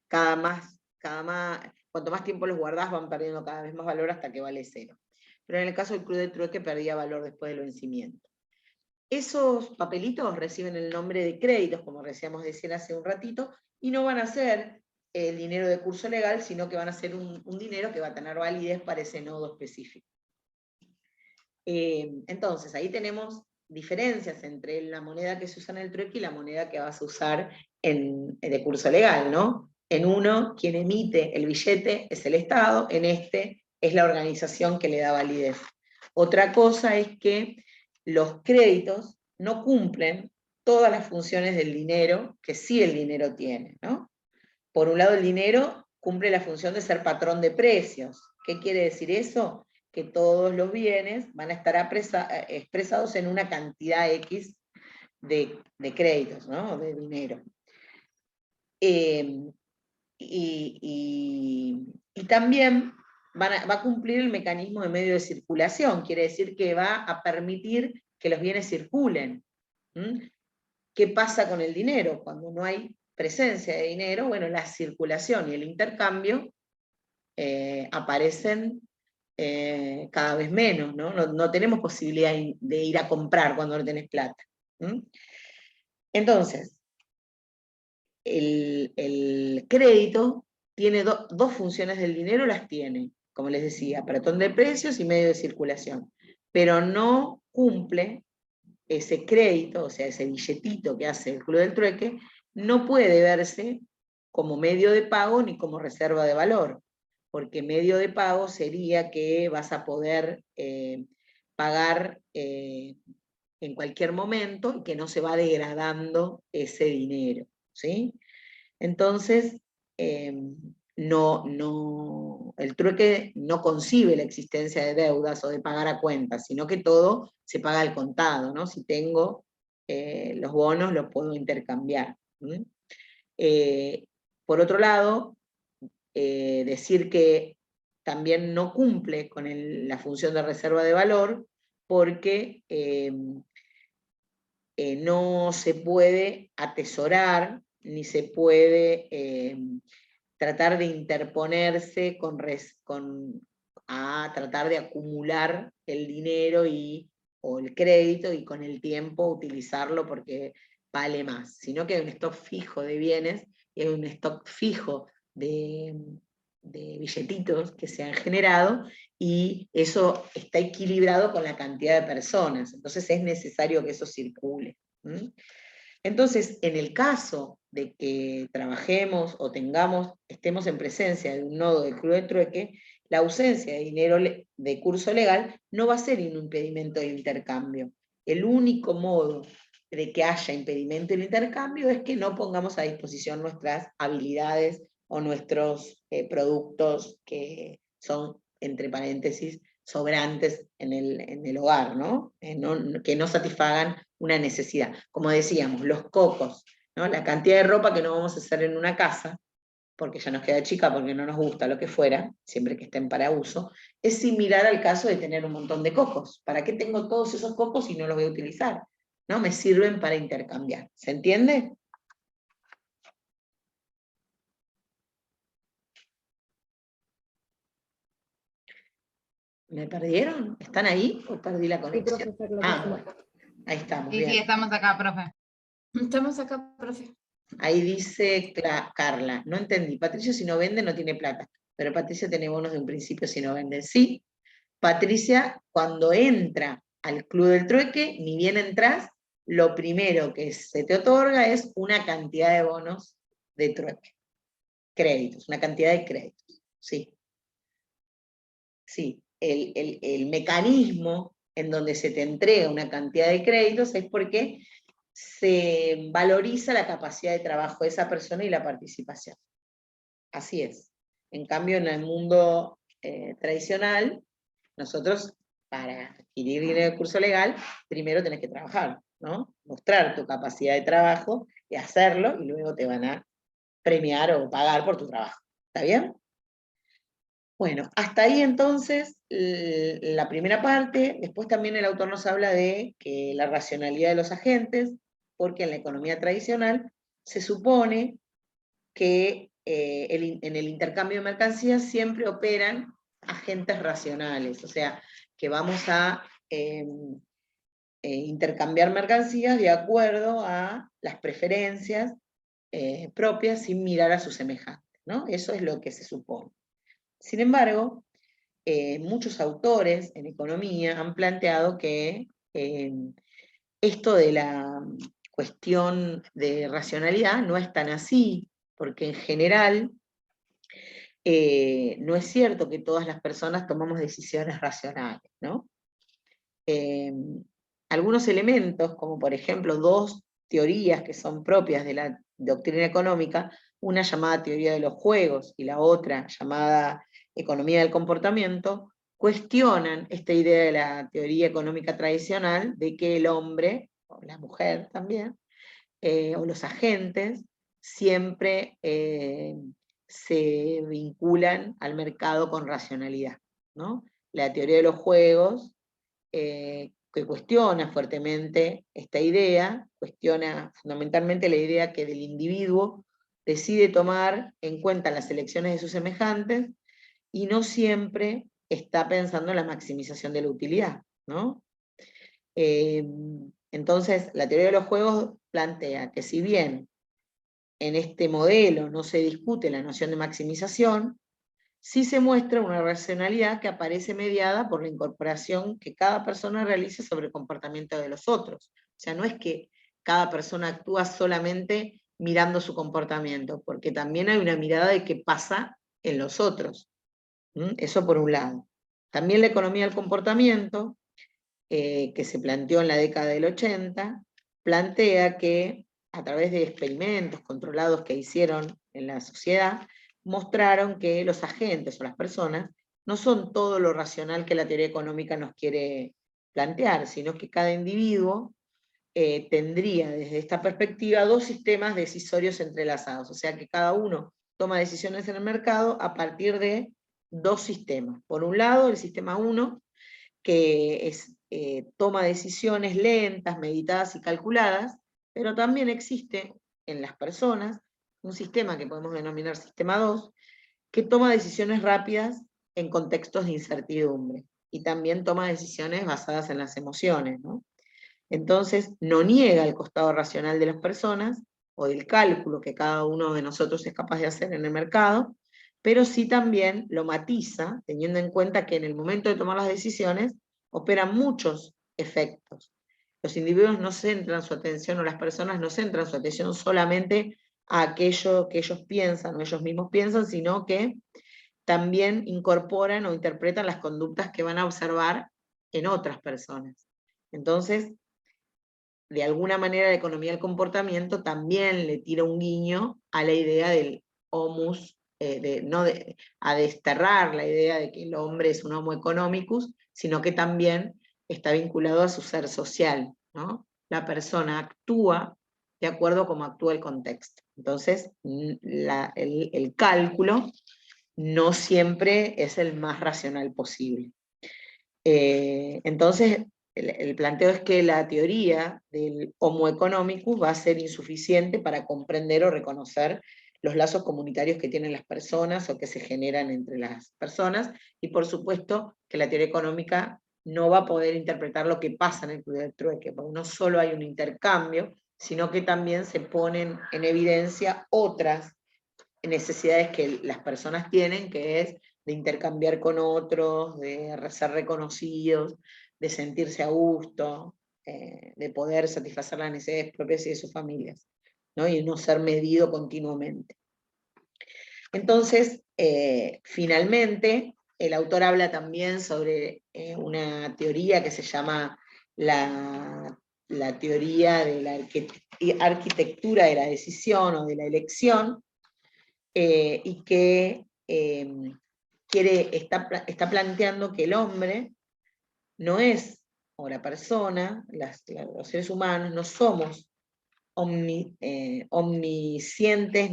cuanto más tiempo los guardás van perdiendo cada vez más valor hasta que vale cero. Pero en el caso del Club del Trueque perdía valor después del vencimiento. Esos papelitos reciben el nombre de créditos, como decíamos hace un ratito, y no van a ser el dinero de curso legal, sino que van a ser un dinero que va a tener validez para ese nodo específico. Entonces, ahí tenemos diferencias entre la moneda que se usa en el trueque y la moneda que vas a usar de curso legal, ¿no? En uno, quien emite el billete es el Estado, en este es la organización que le da validez. Otra cosa es que los créditos no cumplen todas las funciones del dinero que sí el dinero tiene, ¿no? Por un lado, el dinero cumple la función de ser patrón de precios. ¿Qué quiere decir eso? Que todos los bienes van a estar expresados en una cantidad X de créditos, ¿no? De dinero. Y también va a cumplir el mecanismo de medio de circulación, quiere decir que va a permitir que los bienes circulen. ¿Qué pasa con el dinero? Cuando no hay presencia de dinero, bueno, la circulación y el intercambio aparecen cada vez menos, ¿no? No tenemos posibilidad de ir a comprar cuando no tenés plata. Entonces, el crédito tiene dos funciones del dinero, las tiene, como les decía, patrón de precios y medio de circulación, pero no cumple ese crédito, o sea, ese billetito que hace el Club del Trueque, no puede verse como medio de pago ni como reserva de valor, porque medio de pago sería que vas a poder pagar en cualquier momento y que no se va degradando ese dinero, ¿sí? Entonces, el trueque no concibe la existencia de deudas o de pagar a cuentas, sino que todo se paga al contado, ¿no? Si tengo los bonos, los puedo intercambiar. Por otro lado, decir que también no cumple con la función de reserva de valor, porque no se puede atesorar, ni se puede tratar de interponerse a tratar de acumular el dinero o el crédito y con el tiempo utilizarlo porque vale más, sino que hay un stock fijo de bienes y hay un stock fijo de billetitos que se han generado y eso está equilibrado con la cantidad de personas, entonces es necesario que eso circule. Entonces, en el caso de que trabajemos o estemos en presencia de un nodo de Club del Trueque, la ausencia de dinero de curso legal no va a ser un impedimento de intercambio. El único modo de que haya impedimento del intercambio es que no pongamos a disposición nuestras habilidades o nuestros productos que son, entre paréntesis, sobrantes en el hogar, ¿no? Que no satisfagan una necesidad. Como decíamos, los cocos, ¿no? La cantidad de ropa que no vamos a hacer en una casa, porque ya nos queda chica, porque no nos gusta, lo que fuera, siempre que estén para uso, es similar al caso de tener un montón de cocos. ¿Para qué tengo todos esos cocos si no los voy a utilizar? ¿No? Me sirven para intercambiar. ¿Se entiende? ¿Me perdieron? ¿Están ahí o perdí la conexión? Sí, profesor, Bueno, ahí estamos, Sí, bien. sí, estamos acá, profe. Estamos acá, profe. Ahí dice Carla, no entendí, Patricio si no vende no tiene plata, pero Patricia tiene bonos de un principio si no vende. Sí, Patricia cuando entra al Club del Trueque, ni bien entras, lo primero que se te otorga es una cantidad de bonos de trueque, créditos, una cantidad de créditos, sí. Sí, el mecanismo en donde se te entrega una cantidad de créditos es porque se valoriza la capacidad de trabajo de esa persona y la participación. Así es. En cambio, en el mundo tradicional, nosotros, para adquirir dinero de curso legal, primero tenés que trabajar, ¿no? Mostrar tu capacidad de trabajo y hacerlo, y luego te van a premiar o pagar por tu trabajo. ¿Está bien? Bueno, hasta ahí entonces la primera parte. Después también el autor nos habla de que la racionalidad de los agentes, porque en la economía tradicional se supone que en el intercambio de mercancías siempre operan agentes racionales, o sea, que vamos a intercambiar mercancías de acuerdo a las preferencias propias sin mirar a sus semejantes, ¿no? Eso es lo que se supone. Sin embargo, muchos autores en economía han planteado que esto de la cuestión de racionalidad no es tan así, porque en general no es cierto que todas las personas tomamos decisiones racionales, ¿no? Algunos elementos, como por ejemplo dos teorías que son propias de la doctrina económica, una llamada teoría de los juegos y la otra llamada economía del comportamiento, cuestionan esta idea de la teoría económica tradicional de que el hombre, o la mujer también, o los agentes, siempre se vinculan al mercado con racionalidad, ¿no? La teoría de los juegos, que cuestiona fuertemente esta idea, cuestiona fundamentalmente la idea que del individuo decide tomar en cuenta las elecciones de sus semejantes y no siempre está pensando en la maximización de la utilidad, ¿no? Entonces, la teoría de los juegos plantea que si bien en este modelo no se discute la noción de maximización, sí se muestra una racionalidad que aparece mediada por la incorporación que cada persona realice sobre el comportamiento de los otros. O sea, no es que cada persona actúa solamente mirando su comportamiento, porque también hay una mirada de qué pasa en los otros. Eso por un lado. También la economía del comportamiento, que se planteó en la década del 80, plantea que a través de experimentos controlados que hicieron en la sociedad, mostraron que los agentes o las personas no son todo lo racional que la teoría económica nos quiere plantear, sino que cada individuo tendría desde esta perspectiva dos sistemas decisorios entrelazados, o sea que cada uno toma decisiones en el mercado a partir de dos sistemas. Por un lado, el sistema 1, que es, toma decisiones lentas, meditadas y calculadas, pero también existe en las personas un sistema que podemos denominar sistema 2, que toma decisiones rápidas en contextos de incertidumbre, y también toma decisiones basadas en las emociones, ¿no? Entonces, no niega el costado racional de las personas, o del cálculo que cada uno de nosotros es capaz de hacer en el mercado, pero sí también lo matiza, teniendo en cuenta que en el momento de tomar las decisiones operan muchos efectos. Los individuos no centran su atención, o las personas no centran su atención solamente a aquello que ellos piensan o ellos mismos piensan, sino que también incorporan o interpretan las conductas que van a observar en otras personas. Entonces, de alguna manera la economía del comportamiento también le tira un guiño a la idea del homus, a desterrar la idea de que el hombre es un homo economicus, sino que también está vinculado a su ser social, ¿no? La persona actúa de acuerdo a cómo actúa el contexto. Entonces, el cálculo no siempre es el más racional posible. Entonces, el planteo es que la teoría del homo economicus va a ser insuficiente para comprender o reconocer los lazos comunitarios que tienen las personas o que se generan entre las personas, y por supuesto que la teoría económica no va a poder interpretar lo que pasa en el club del trueque, porque no solo hay un intercambio, sino que también se ponen en evidencia otras necesidades que las personas tienen, que es de intercambiar con otros, de ser reconocidos, de sentirse a gusto, de poder satisfacer las necesidades propias y de sus familias, ¿no? Y no ser medido continuamente. Entonces, finalmente, el autor habla también sobre una teoría que se llama la teoría de la arquitectura de la decisión o de la elección, y que está planteando que el hombre no es, o la persona, los seres humanos, no somos omniscientes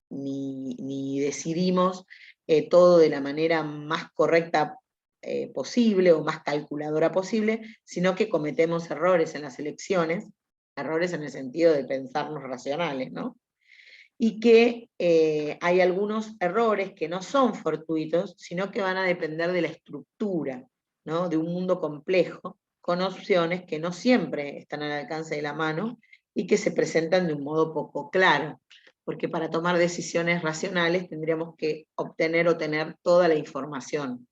ni decidimos todo de la manera más correcta posible o más calculadora posible, sino que cometemos errores en las elecciones, errores en el sentido de pensarnos racionales, ¿no? Y que hay algunos errores que no son fortuitos, sino que van a depender de la estructura, ¿no? De un mundo complejo, con opciones que no siempre están al alcance de la mano y que se presentan de un modo poco claro, porque para tomar decisiones racionales tendríamos que obtener o tener toda la información,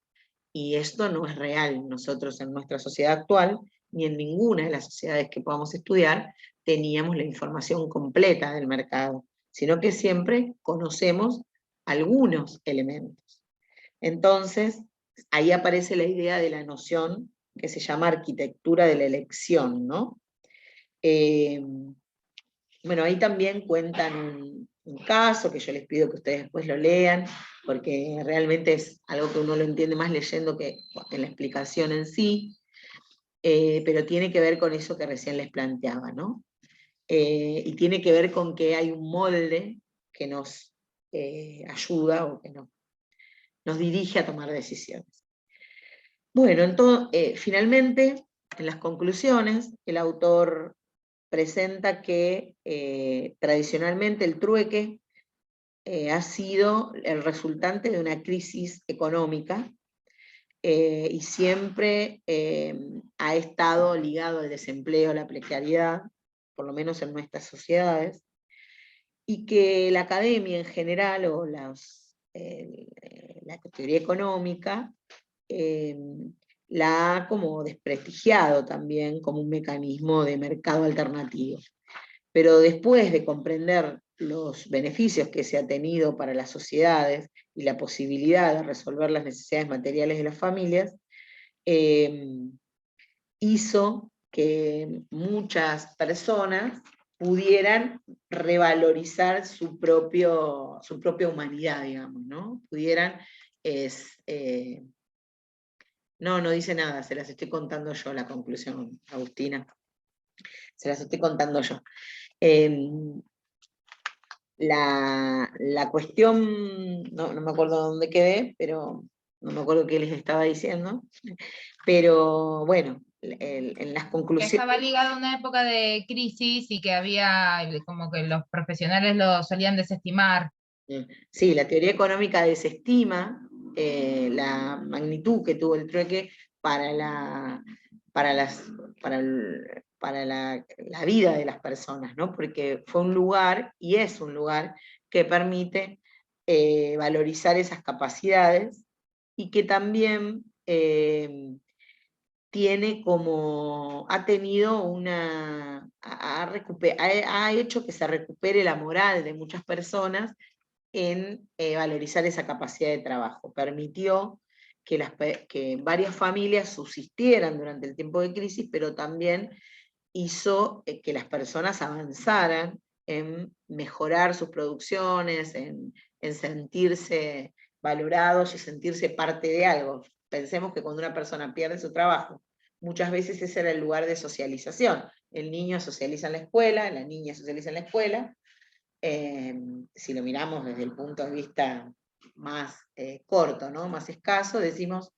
y esto no es real. Nosotros en nuestra sociedad actual, ni en ninguna de las sociedades que podamos estudiar, teníamos la información completa del mercado, sino que siempre conocemos algunos elementos. Entonces, ahí aparece la idea de la noción que se llama arquitectura de la elección, ¿no? Bueno, ahí también cuentan un caso que yo les pido que ustedes después lo lean, porque realmente es algo que uno lo entiende más leyendo que en la explicación en sí, pero tiene que ver con eso que recién les planteaba, ¿no? Y tiene que ver con que hay un molde que nos ayuda o que nos dirige a tomar decisiones. Bueno, entonces, finalmente, en las conclusiones, el autor presenta que tradicionalmente el trueque ha sido el resultante de una crisis económica y siempre ha estado ligado al desempleo, a la precariedad, por lo menos en nuestras sociedades, y que la academia en general o la teoría económica la ha como desprestigiado también como un mecanismo de mercado alternativo. Pero después de comprender los beneficios que se ha tenido para las sociedades y la posibilidad de resolver las necesidades materiales de las familias, hizo que muchas personas pudieran revalorizar su propia humanidad, digamos, ¿no? Pudieran... No dice nada, se las estoy contando yo la conclusión, Agustina. Se las estoy contando yo. La cuestión, no me acuerdo dónde quedé, pero no me acuerdo qué les estaba diciendo, pero bueno, en las Que conclusiones... estaba ligado a una época de crisis y que había como que los profesionales lo solían desestimar. Sí, la teoría económica desestima la magnitud que tuvo el trueque para la vida de las personas, ¿no? Porque fue un lugar, y es un lugar, que permite valorizar esas capacidades y que también ha tenido ha hecho que se recupere la moral de muchas personas en valorizar esa capacidad de trabajo. Permitió que varias familias subsistieran durante el tiempo de crisis, pero también hizo que las personas avanzaran en mejorar sus producciones, en sentirse valorados y sentirse parte de algo. Pensemos que cuando una persona pierde su trabajo, muchas veces ese era el lugar de socialización. El niño socializa en la escuela, la niña socializa en la escuela. Si lo miramos desde el punto de vista más corto, ¿no? Más escaso, decimos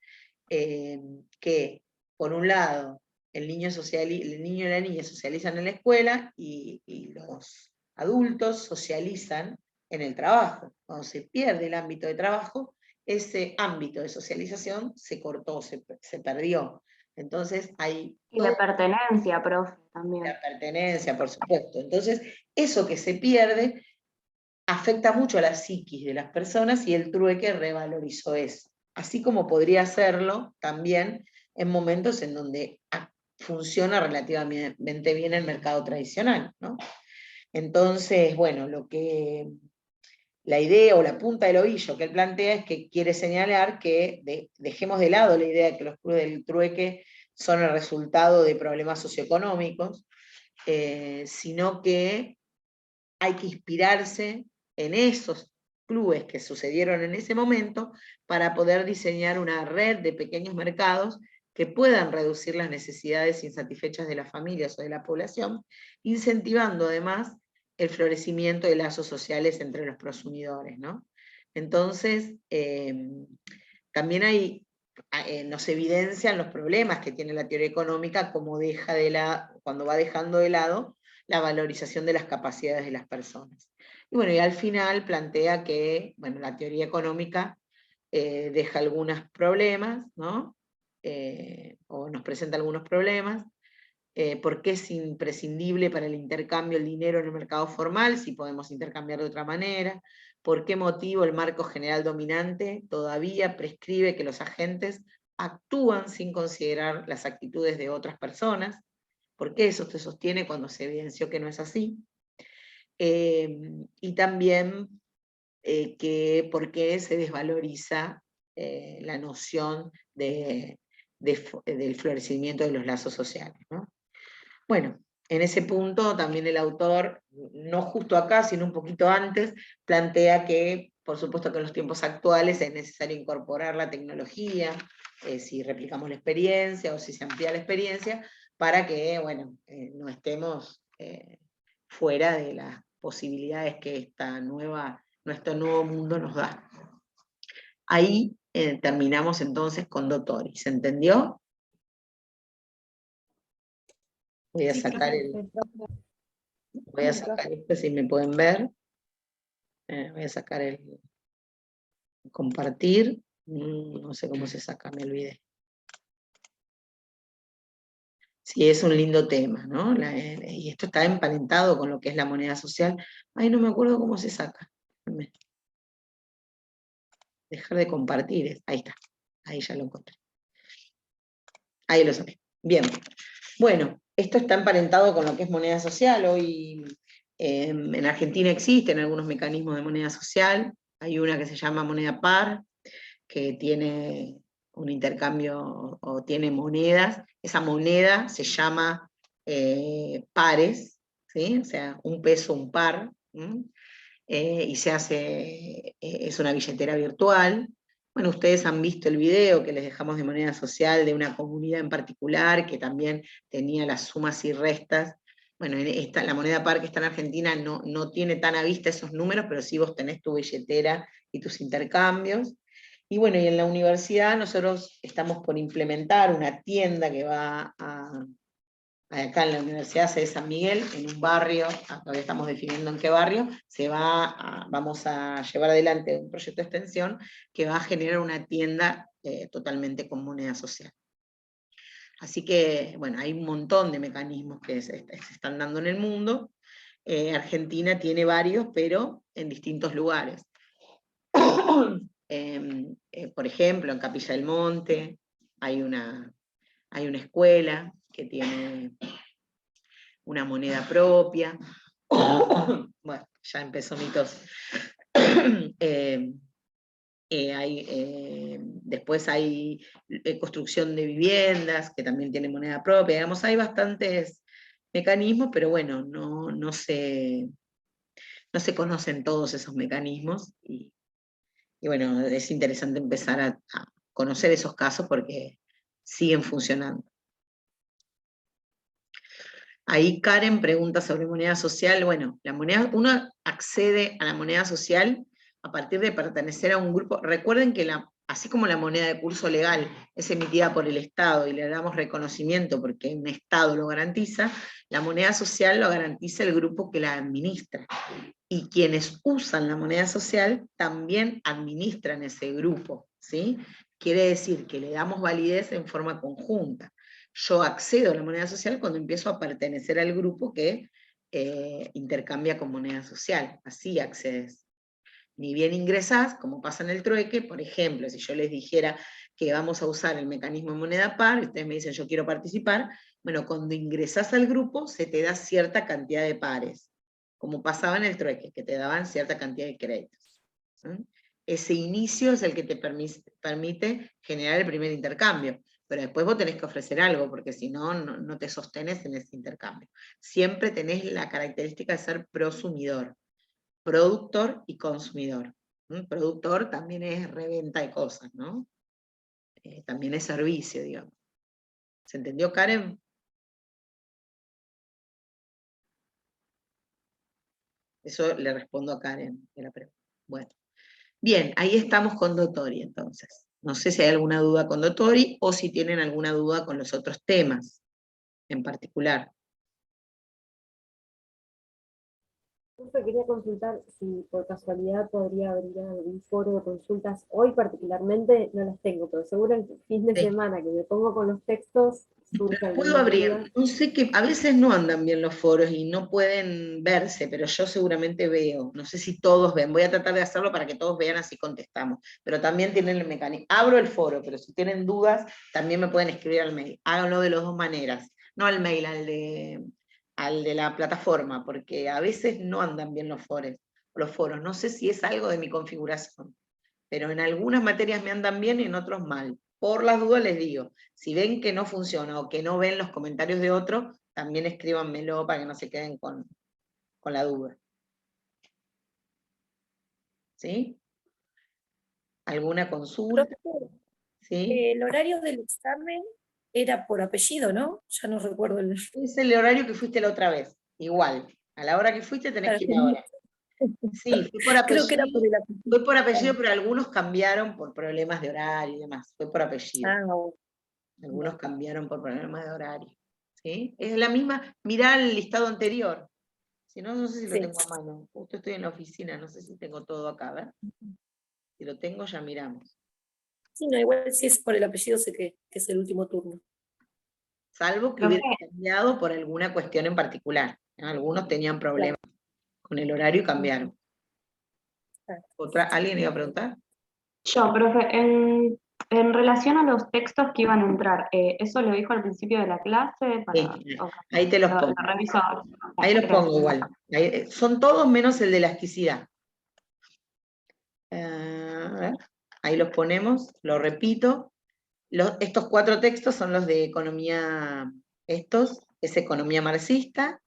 que, por un lado, el niño y la niña socializan en la escuela y los adultos socializan en el trabajo. Cuando se pierde el ámbito de trabajo, ese ámbito de socialización se cortó, se perdió. Entonces hay... Y la pertenencia, profe, también. La pertenencia, por supuesto. Entonces, eso que se pierde afecta mucho a la psiquis de las personas y el trueque revalorizó eso. Así como podría hacerlo también en momentos en donde funciona relativamente bien el mercado tradicional, ¿no? Entonces, bueno, la idea o la punta del ovillo que él plantea es que quiere señalar que dejemos de lado la idea de que los clubes del trueque son el resultado de problemas socioeconómicos, sino que hay que inspirarse en esos clubes que sucedieron en ese momento para poder diseñar una red de pequeños mercados que puedan reducir las necesidades insatisfechas de las familias o de la población, incentivando además el florecimiento de lazos sociales entre los prosumidores, ¿no? Entonces, también nos evidencian los problemas que tiene la teoría económica, como cuando va dejando de lado la valorización de las capacidades de las personas. Y bueno, y al final plantea que, bueno, la teoría económica deja algunos problemas, ¿no? O nos presenta algunos problemas. ¿Por qué es imprescindible para el intercambio el dinero en el mercado formal si podemos intercambiar de otra manera? ¿Por qué motivo el marco general dominante todavía prescribe que los agentes actúan sin considerar las actitudes de otras personas? por qué eso se sostiene cuando se evidenció que no es así. Y también por qué se desvaloriza la noción del florecimiento de los lazos sociales, ¿no? Bueno, en ese punto también el autor, no justo acá, sino un poquito antes, plantea que, por supuesto que en los tiempos actuales es necesario incorporar la tecnología, si replicamos la experiencia o si se amplía la experiencia, para que, bueno, no estemos fuera de las posibilidades que nuestro nuevo mundo nos da. Ahí terminamos entonces con Dottori, ¿se entendió? Voy a sacar esto, si me pueden ver. Voy a sacar el compartir. No sé cómo se saca, me olvidé. Sí, es un lindo tema, ¿no? Y esto está emparentado con lo que es la moneda social. Ay, no me acuerdo cómo se saca. Dejar de compartir. Ahí está. Ahí ya lo encontré. Ahí lo saqué. Bien. Bueno, esto está emparentado con lo que es moneda social. Hoy en Argentina existen algunos mecanismos de moneda social. Hay una que se llama moneda par, que tiene un intercambio o tiene monedas. Esa moneda se llama pares, ¿sí? O sea, un peso, un par, y se hace, es una billetera virtual. Bueno, ustedes han visto el video que les dejamos de moneda social de una comunidad en particular que también tenía las sumas y restas. Bueno, la moneda par que está en Argentina no tiene tan a vista esos números, pero sí vos tenés tu billetera y tus intercambios. Y bueno, y en la universidad nosotros estamos por implementar una tienda que va acá en la Universidad de San Miguel, en un barrio, todavía estamos definiendo en qué barrio, vamos a llevar adelante un proyecto de extensión que va a generar una tienda totalmente con moneda social. Así que, bueno, hay un montón de mecanismos que se están dando en el mundo. Argentina tiene varios, pero en distintos lugares. Por ejemplo, en Capilla del Monte hay una escuela que tiene una moneda propia. Bueno, ya empezó mi tos. Después hay construcción de viviendas, que también tiene moneda propia. Digamos, hay bastantes mecanismos, pero bueno, no se conocen todos esos mecanismos. Y bueno, es interesante empezar a conocer esos casos porque siguen funcionando. Ahí Karen pregunta sobre moneda social. Bueno, uno accede a la moneda social a partir de pertenecer a un grupo. Recuerden que así como la moneda de curso legal es emitida por el Estado y le damos reconocimiento porque un Estado lo garantiza, la moneda social lo garantiza el grupo que la administra. Y quienes usan la moneda social también administran ese grupo, ¿sí? Quiere decir que le damos validez en forma conjunta. Yo accedo a la moneda social cuando empiezo a pertenecer al grupo que intercambia con moneda social. Así accedes. Ni bien ingresás, como pasa en el trueque, por ejemplo, si yo les dijera que vamos a usar el mecanismo de moneda par, y ustedes me dicen yo quiero participar, bueno, cuando ingresás al grupo se te da cierta cantidad de pares, como pasaba en el trueque, que te daban cierta cantidad de créditos. Ese inicio es el que te permite generar el primer intercambio, pero después vos tenés que ofrecer algo, porque si no, no te sostenés en ese intercambio. Siempre tenés la característica de ser prosumidor, productor y consumidor. Productor también es reventa de cosas, ¿no? También es servicio, digamos. ¿Se entendió, Karen? Eso le respondo a Karen de la pregunta. Bueno. Bien, ahí estamos con Dottori entonces. No sé si hay alguna duda con Dottori o si tienen alguna duda con los otros temas en particular. Quería consultar si por casualidad podría abrir algún foro de consultas. Hoy particularmente no las tengo, pero seguro el fin de semana que me pongo con los textos surge alguna Puedo abrir, duda. no sé que a veces no andan bien los foros y no pueden verse, pero yo seguramente veo. No sé si todos ven, voy a tratar de hacerlo para que todos vean, así contestamos. Pero también tienen el mecanismo. Abro el foro, pero si tienen dudas, también me pueden escribir al mail. Háganlo de las dos maneras. no al mail, al de la plataforma, porque a veces no andan bien los foros. No sé si es algo de mi configuración, pero en algunas materias me andan bien y en otros mal. Por las dudas les digo, si ven que no funciona o que no ven los comentarios de otros, también escríbanmelo para que no se queden con la duda. ¿Sí? ¿Alguna consulta? Profesor, ¿Sí? el horario del examen era por apellido, ¿no? Ya no recuerdo el... Es el horario que fuiste la otra vez, igual. A la hora que fuiste tenés Claro, que ir ahora. Sí, fue por creo que era apellido, por el apellido. fue por apellido, pero algunos cambiaron por problemas de horario y demás. Fue por apellido. Ah, bueno. Algunos cambiaron por problemas de horario. ¿Sí? Es la misma, mirá el listado anterior. Si no, no sé si lo Sí. tengo a mano. Justo estoy en la oficina, no sé si tengo todo acá, ¿ver? Si lo tengo, ya miramos. Sí, no, igual si es por el apellido sé que es el último turno. Salvo que hubiera cambiado por alguna cuestión en particular. Algunos tenían problemas con el horario y cambiaron. ¿Alguien iba a preguntar? Yo, profe, en relación a los textos que iban a entrar, ¿eso lo dijo al principio de la clase? Sí, ahí te los Lo pongo. reviso ahora. Ahí los pongo igual. Son todos menos el de elasticidad. A ver, ahí los ponemos, lo repito. Estos 4 textos son los de economía, es economía marxista,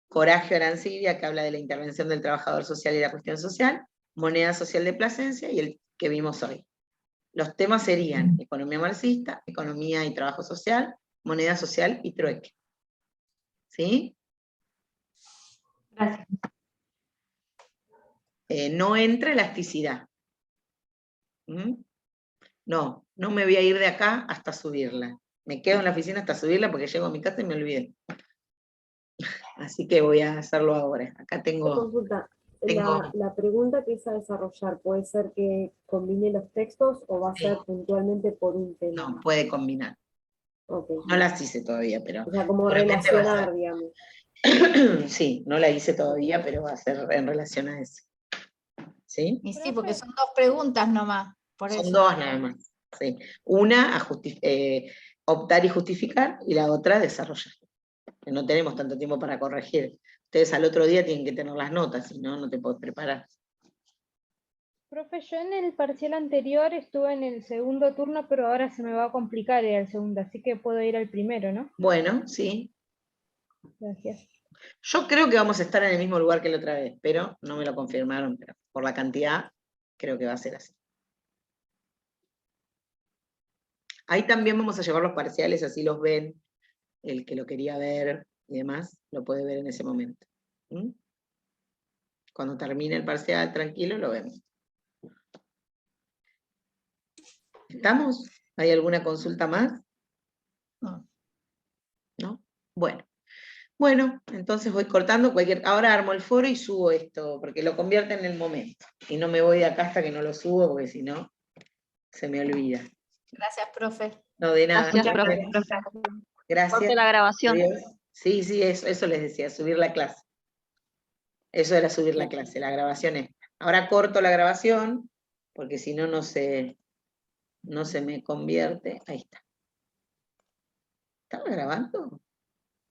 Coraje Arancibia, que habla de la intervención del trabajador social y la cuestión social, moneda social de Plasencia y el que vimos hoy. Los temas serían economía marxista, economía y trabajo social, moneda social y trueque. ¿Sí? Gracias. No entra elasticidad. No me voy a ir de acá hasta subirla. Me quedo en la oficina hasta subirla porque llego a mi casa y me olvidé. Así que voy a hacerlo ahora. Acá tengo... Consulta. La pregunta que es a desarrollar, ¿puede ser que combine los textos o va a ser puntualmente por un tema? No, puede combinar. Okay. No las hice todavía, pero... O sea, como relacionar, digamos. Sí, no la hice todavía, pero va a ser en relación a eso. ¿Sí? Y sí, porque son 2 preguntas nomás. Por Son eso. 2 nada más. Sí. Una a optar y justificar y la otra desarrollar. Que no tenemos tanto tiempo para corregir. Ustedes al otro día tienen que tener las notas, si no, no te puedes preparar. Profe, yo en el parcial anterior estuve en el segundo turno, pero ahora se me va a complicar ir al segundo, así que puedo ir al primero, ¿no? Bueno, sí. Gracias. Yo creo que vamos a estar en el mismo lugar que la otra vez, pero no me lo confirmaron, pero por la cantidad creo que va a ser así. Ahí también vamos a llevar los parciales, así los ven, el que lo quería ver y demás, lo puede ver en ese momento. ¿Mm? Cuando termine el parcial, tranquilo, lo vemos. ¿Estamos? ¿Hay alguna consulta más? No. ¿No? Bueno, entonces voy cortando ahora armo el foro y subo esto, porque lo convierte en el momento. Y no me voy de acá hasta que no lo subo, porque si no, se me olvida. Gracias, profe. No, de nada. Gracias, profe. Gracias. Corte la grabación. Adiós. Sí, eso les decía, subir la clase. Eso era subir la clase, la grabación es. Ahora corto la grabación, porque si no, no se me convierte. Ahí está. ¿Estaba grabando?